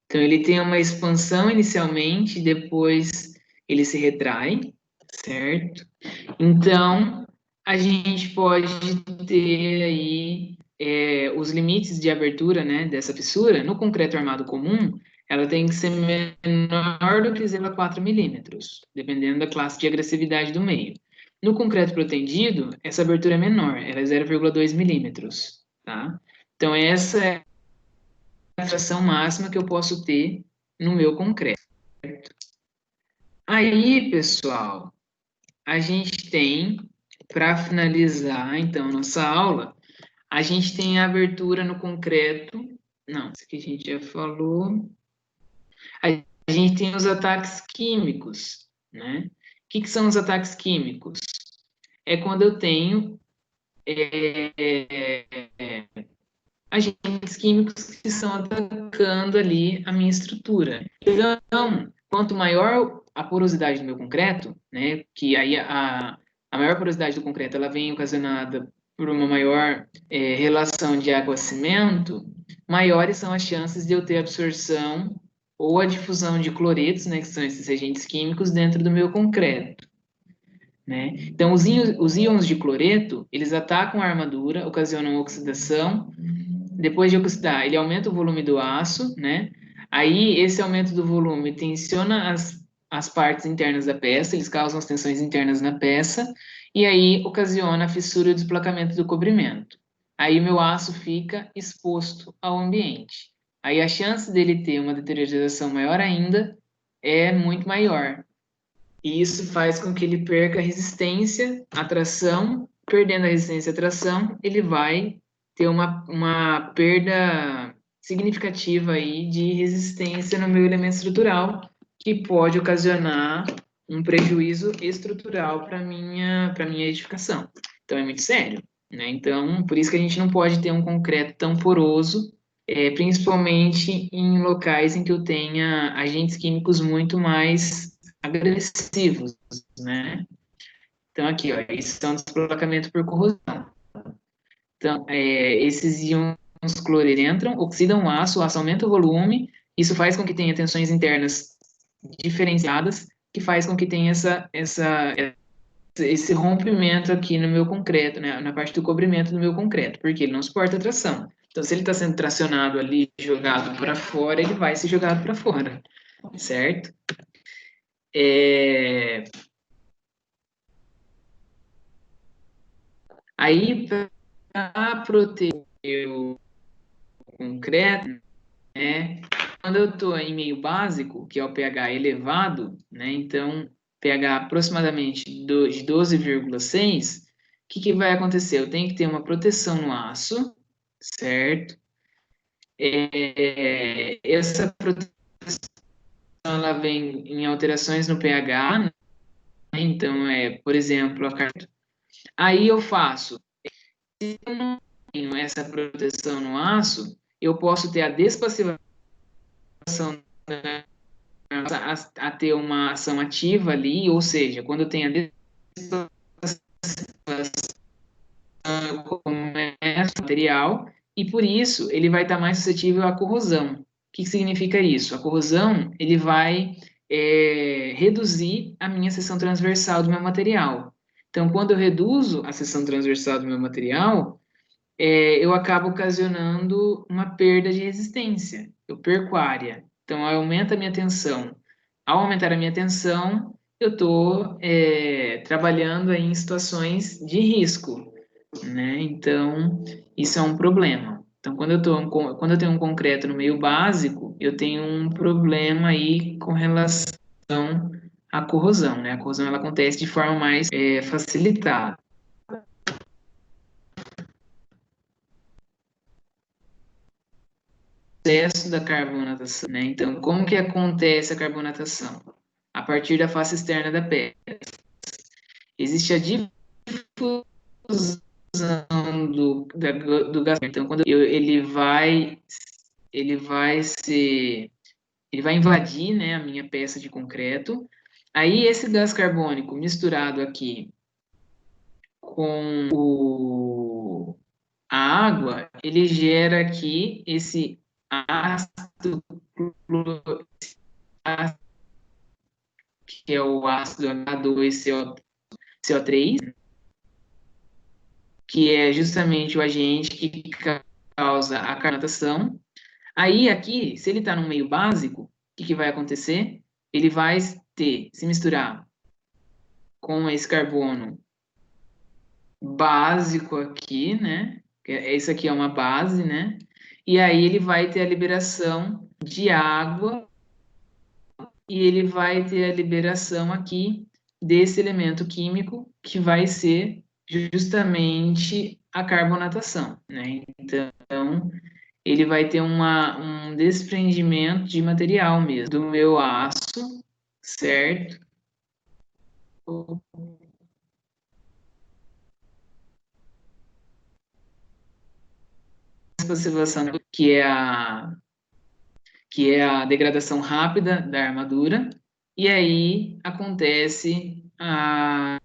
Então, ele tem uma expansão inicialmente, depois ele se retrai, certo? Então, a gente pode ter aí os limites de abertura, né, dessa fissura. No concreto armado comum, ela tem que ser menor do que 0,4 milímetros, dependendo da classe de agressividade do meio. No concreto protendido, essa abertura é menor, ela é 0,2 milímetros, tá? Então, essa é a tração máxima que eu posso ter no meu concreto. Aí, pessoal, a gente tem, para finalizar, então, nossa aula, a gente tem a abertura no concreto. Não, isso aqui a gente já falou. A gente tem os ataques químicos, né? O que são os ataques químicos? É quando eu tenho agentes químicos que estão atacando ali a minha estrutura. Então, quanto maior a porosidade do meu concreto, né, que aí a maior porosidade do concreto ela vem ocasionada por uma maior relação de água-cimento, maiores são as chances de eu ter absorção ou a difusão de cloretos, né, que são esses agentes químicos, dentro do meu concreto. Né? Então, os íons de cloreto, eles atacam a armadura, ocasionam oxidação. Depois de oxidar, ele aumenta o volume do aço, né? Aí, esse aumento do volume tensiona as partes internas da peça, eles causam as tensões internas na peça, e aí ocasiona a fissura e o desplacamento do cobrimento. Aí, o meu aço fica exposto ao ambiente. Aí, a chance dele ter uma deterioração maior ainda é muito maior. E isso faz com que ele perca a resistência à tração. Perdendo a resistência à tração, ele vai ter uma perda significativa aí de resistência no meu elemento estrutural, que pode ocasionar um prejuízo estrutural para minha edificação. Então, é muito sério, né? Então, por isso que a gente não pode ter um concreto tão poroso, principalmente em locais em que eu tenha agentes químicos muito mais agressivos, né? Então, aqui, ó, isso é um desplacamento por corrosão. Então, esses íons clorir entram, oxidam o aço aumenta o volume, isso faz com que tenha tensões internas diferenciadas, que faz com que tenha esse rompimento aqui no meu concreto, né, na parte do cobrimento do meu concreto, porque ele não suporta tração. Então, se ele está sendo tracionado ali, jogado para fora, ele vai ser jogado para fora, certo? Aí, para proteger o concreto, né, quando eu estou em meio básico, que é o pH elevado, né, então pH aproximadamente de 12,6, o que vai acontecer? Eu tenho que ter uma proteção no aço, certo? Essa proteção ela vem em alterações no pH, né? Então, por exemplo, aí eu faço, se eu não tenho essa proteção no aço, eu posso ter a despassivação a ter uma ação ativa ali, ou seja, quando eu tenho a começa o material, e por isso ele vai estar mais suscetível à corrosão. O que significa isso? A corrosão ele vai reduzir a minha seção transversal do meu material. Então, quando eu reduzo a seção transversal do meu material, eu acabo ocasionando uma perda de resistência. Eu perco área. Então, aumenta a minha tensão. Ao aumentar a minha tensão, eu estou trabalhando aí em situações de risco, né? Então, isso é um problema. Então, quando eu tenho um concreto no meio básico, eu tenho um problema aí com relação à corrosão, né? A corrosão ela acontece de forma mais facilitada. O processo da carbonatação, né? Então, como que acontece a carbonatação? A partir da face externa da pedra. Existe a difusão do gás. Então, ele vai ser, ele vai invadir, né, a minha peça de concreto. Aí esse gás carbônico misturado aqui com a água, ele gera aqui esse ácido que é o ácido H2CO3, que é justamente o agente que causa a carbonatação. Aí, aqui, se ele está no meio básico, o que vai acontecer? Ele vai se misturar com esse carbono básico aqui, né? Isso aqui é uma base, né? E aí ele vai ter a liberação de água e ele vai ter a liberação aqui desse elemento químico que vai ser justamente a carbonatação, né? Então, ele vai ter um desprendimento de material mesmo, do meu aço, certo? Passivação, que é a degradação rápida da armadura, e aí acontece a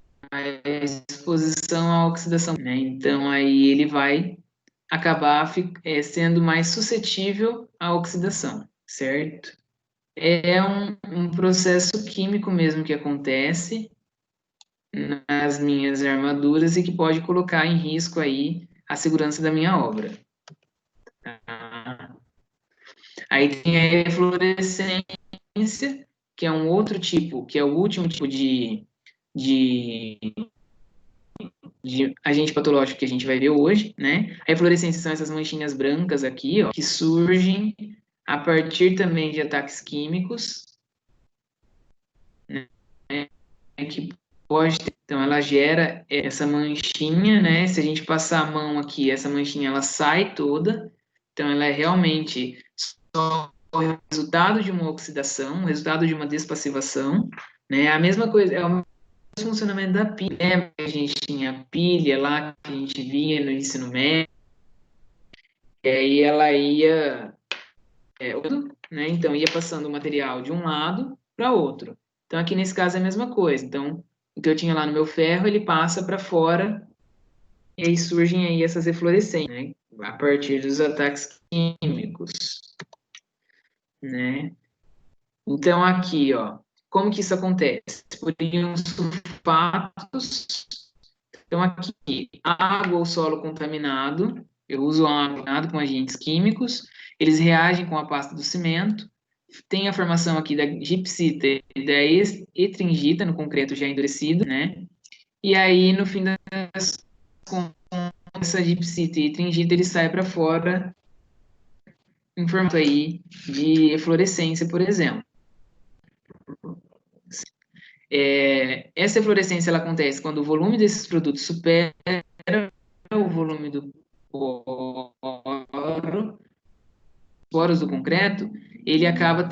exposição à oxidação, né? Então aí ele vai acabar sendo mais suscetível à oxidação, certo? É um processo químico mesmo que acontece nas minhas armaduras e que pode colocar em risco aí a segurança da minha obra. Tá? Aí tem a eflorescência, que é um outro tipo, que é o último tipo de, de agente patológico que a gente vai ver hoje, né? A eflorescência são essas manchinhas brancas aqui, ó, que surgem a partir também de ataques químicos, né? Que pode ter. Então, ela gera essa manchinha, né? Se a gente passar a mão aqui, essa manchinha ela sai toda. Então, ela é realmente só o resultado de uma oxidação, o resultado de uma despassivação, né? A mesma coisa, é o mesmo funcionamento da pilha. Lembra que a gente tinha pilha lá, que a gente via no ensino médio, e aí ela ia, né? Então, ia passando o material de um lado para outro. Então, aqui nesse caso é a mesma coisa. Então, o que eu tinha lá no meu ferro, ele passa para fora, e aí surgem aí essas eflorescências, né? A partir dos ataques químicos, né? Então, aqui, ó, como que isso acontece? Por íons sulfatos. Então, aqui, água ou solo contaminado, eu uso água contaminada com agentes químicos, eles reagem com a pasta do cimento, tem a formação aqui da gipsita e da etringita no concreto já endurecido, né? E aí, no fim das contas, essa gipsita e etringita, ele sai para fora em formato aí de eflorescência, por exemplo. Essa eflorescência ela acontece quando o volume desses produtos supera o volume do poros do concreto, ele acaba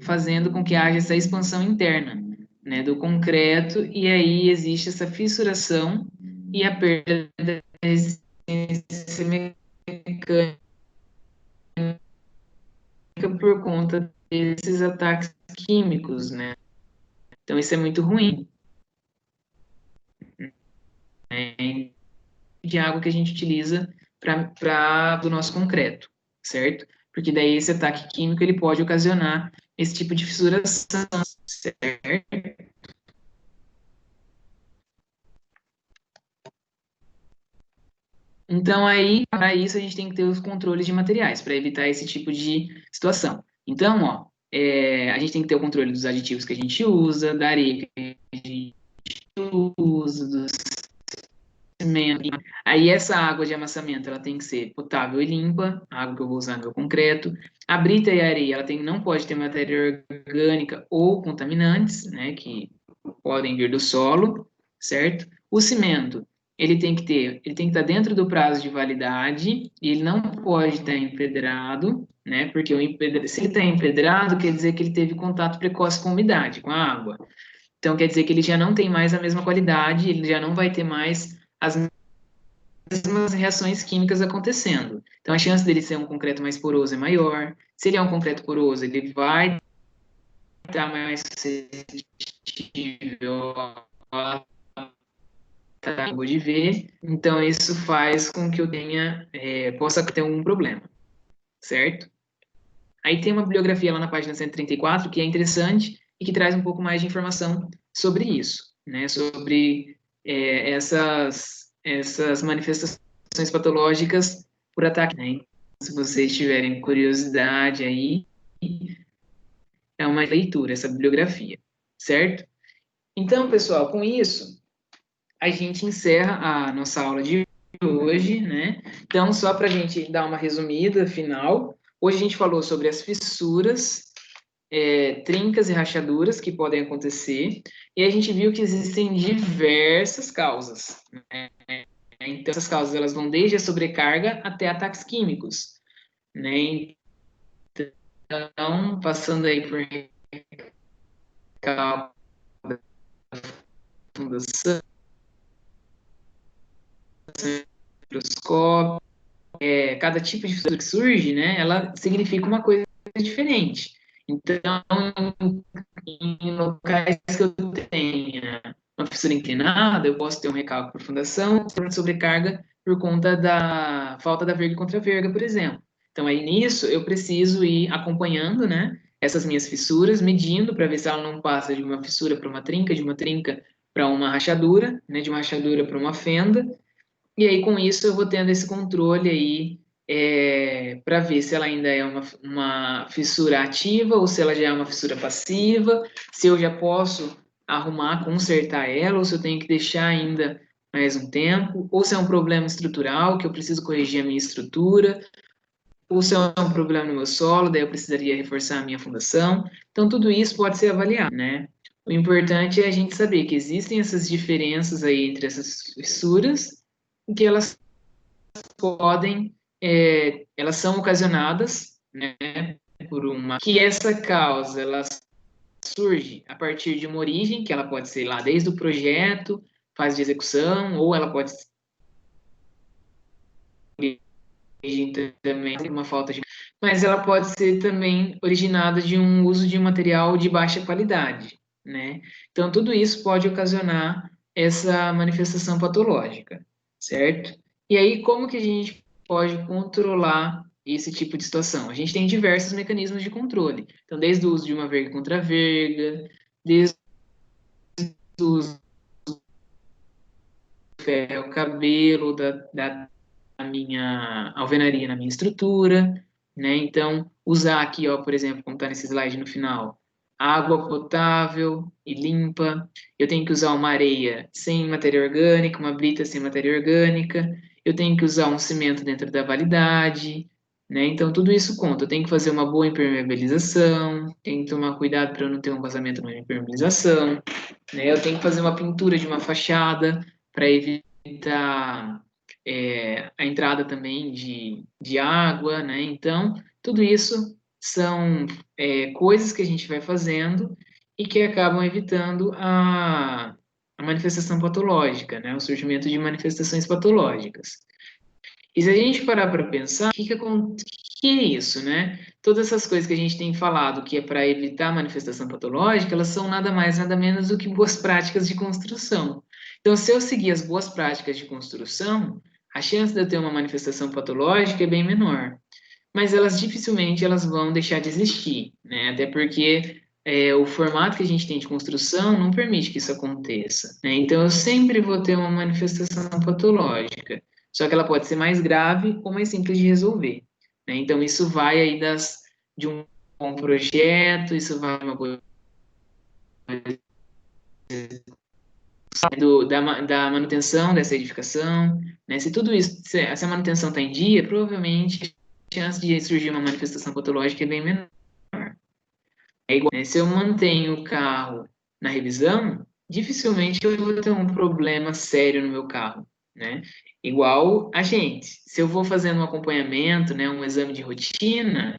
fazendo com que haja essa expansão interna, né, do concreto, e aí existe essa fissuração e a perda da resistência mecânica por conta desses ataques químicos, né? Então isso é muito ruim, né? De água que a gente utiliza para do nosso concreto, certo? Porque daí esse ataque químico ele pode ocasionar esse tipo de fissuração, certo? Então aí, para isso a gente tem que ter os controles de materiais para evitar esse tipo de situação. Então, ó, A gente tem que ter o controle dos aditivos que a gente usa, da areia que a gente usa, dos cimentos. Aí essa água de amassamento, ela tem que ser potável e limpa, a água que eu vou usar no meu concreto. A brita e a areia, não pode ter matéria orgânica ou contaminantes, né, que podem vir do solo, certo? O cimento, ele tem que estar dentro do prazo de validade e ele não pode estar empedrado, né? Porque se ele está empedrado, quer dizer que ele teve contato precoce com a umidade, com a água. Então, quer dizer que ele já não tem mais a mesma qualidade, ele já não vai ter mais as mesmas reações químicas acontecendo. Então, a chance dele ser um concreto mais poroso é maior. Se ele é um concreto poroso, ele vai estar mais suscetível a água de ver. Então, isso faz com que eu possa ter um problema, certo? Aí tem uma bibliografia lá na página 134 que é interessante e que traz um pouco mais de informação sobre isso, né? Sobre essas manifestações patológicas por ataque, né? Se vocês tiverem curiosidade aí, é uma leitura, essa bibliografia, certo? Então, pessoal, com isso, a gente encerra a nossa aula de hoje, né? Então, só para a gente dar uma resumida final, hoje a gente falou sobre as fissuras, trincas e rachaduras que podem acontecer, e a gente viu que existem diversas causas, né? Então, essas causas elas vão desde a sobrecarga até ataques químicos, né? Então, passando aí por recalque da fundação, microscópio, cada tipo de fissura que surge, né, ela significa uma coisa diferente. Então, em locais que eu tenha uma fissura inclinada, eu posso ter um recalque por fundação, sobrecarga por conta da falta da verga contra verga, por exemplo. Então, aí nisso, eu preciso ir acompanhando, né, essas minhas fissuras, medindo para ver se ela não passa de uma fissura para uma trinca, de uma trinca para uma rachadura, né, de uma rachadura para uma fenda, e aí, com isso, eu vou tendo esse controle aí para ver se ela ainda é uma fissura ativa ou se ela já é uma fissura passiva, se eu já posso arrumar, consertar ela, ou se eu tenho que deixar ainda mais um tempo, ou se é um problema estrutural, que eu preciso corrigir a minha estrutura, ou se é um problema no meu solo, daí eu precisaria reforçar a minha fundação. Então, tudo isso pode ser avaliado, né? O importante é a gente saber que existem essas diferenças aí entre essas fissuras, que elas podem, elas são ocasionadas, né, por que essa causa, ela surge a partir de uma origem, que ela pode ser lá desde o projeto, fase de execução, ou ela pode ser também uma falta de... Mas ela pode ser também originada de um uso de um material de baixa qualidade, né? Então, tudo isso pode ocasionar essa manifestação patológica, certo? E aí, como que a gente pode controlar esse tipo de situação? A gente tem diversos mecanismos de controle. Então, desde o uso de uma verga contra verga, desde o uso do ferro, cabelo, da minha alvenaria, na minha estrutura, né? Então, usar aqui, ó, por exemplo, como está nesse slide no final, água potável e limpa. Eu tenho que usar uma areia sem matéria orgânica, uma brita sem matéria orgânica. Eu tenho que usar um cimento dentro da validade, né? Então, tudo isso conta. Eu tenho que fazer uma boa impermeabilização, tenho que tomar cuidado para eu não ter um vazamento na impermeabilização, né? Eu tenho que fazer uma pintura de uma fachada para evitar a entrada também de água, né? Então, tudo isso são coisas que a gente vai fazendo e que acabam evitando a manifestação patológica, né? O surgimento de manifestações patológicas. E se a gente parar para pensar, que é isso, né? Todas essas coisas que a gente tem falado que é para evitar a manifestação patológica, elas são nada mais, nada menos do que boas práticas de construção. Então, se eu seguir as boas práticas de construção, a chance de eu ter uma manifestação patológica é bem menor. Mas elas dificilmente elas vão deixar de existir, né? Até porque o formato que a gente tem de construção não permite que isso aconteça, né? Então, eu sempre vou ter uma manifestação patológica. Só que ela pode ser mais grave ou mais simples de resolver, né? Então, isso vai aí de um um projeto, isso vai uma coisa da manutenção dessa edificação, né? Se tudo isso, se essa manutenção está em dia, provavelmente a chance de surgir uma manifestação patológica é bem menor. É igual, né? Se eu mantenho o carro na revisão, dificilmente eu vou ter um problema sério no meu carro, né? Igual a gente, se eu vou fazendo um acompanhamento, né, um exame de rotina,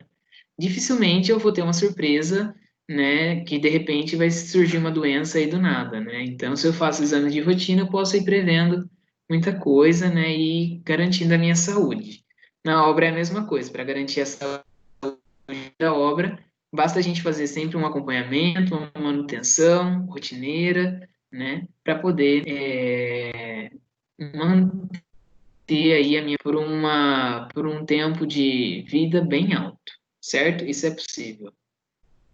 dificilmente eu vou ter uma surpresa, né, que de repente vai surgir uma doença aí do nada, né? Então, se eu faço exame de rotina, eu posso ir prevendo muita coisa, né, e garantindo a minha saúde. Na obra é a mesma coisa, para garantir a saúde da obra, basta a gente fazer sempre um acompanhamento, uma manutenção rotineira, né, para poder manter aí a minha por um tempo de vida bem alto, certo? Isso é possível.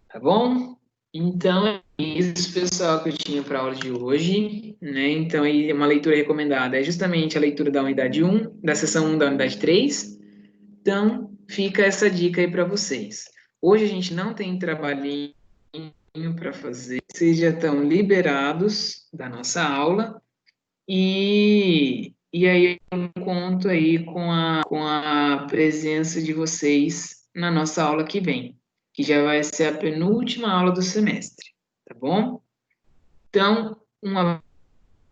Tá bom? Então, é isso, pessoal, que eu tinha para a aula de hoje, né? Então, aí, uma leitura recomendada é justamente a leitura da unidade um, da seção um da unidade 3. Então, fica essa dica aí para vocês. Hoje a gente não tem trabalhinho para fazer, vocês já estão liberados da nossa aula e aí eu conto aí com a presença de vocês na nossa aula que vem, que já vai ser a penúltima aula do semestre, tá bom? Então, um abraço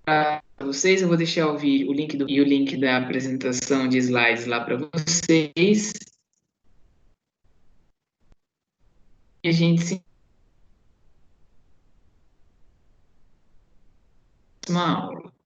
para vocês, eu vou deixar o link e o link da apresentação de slides lá para vocês, e a gente se vê na próxima aula.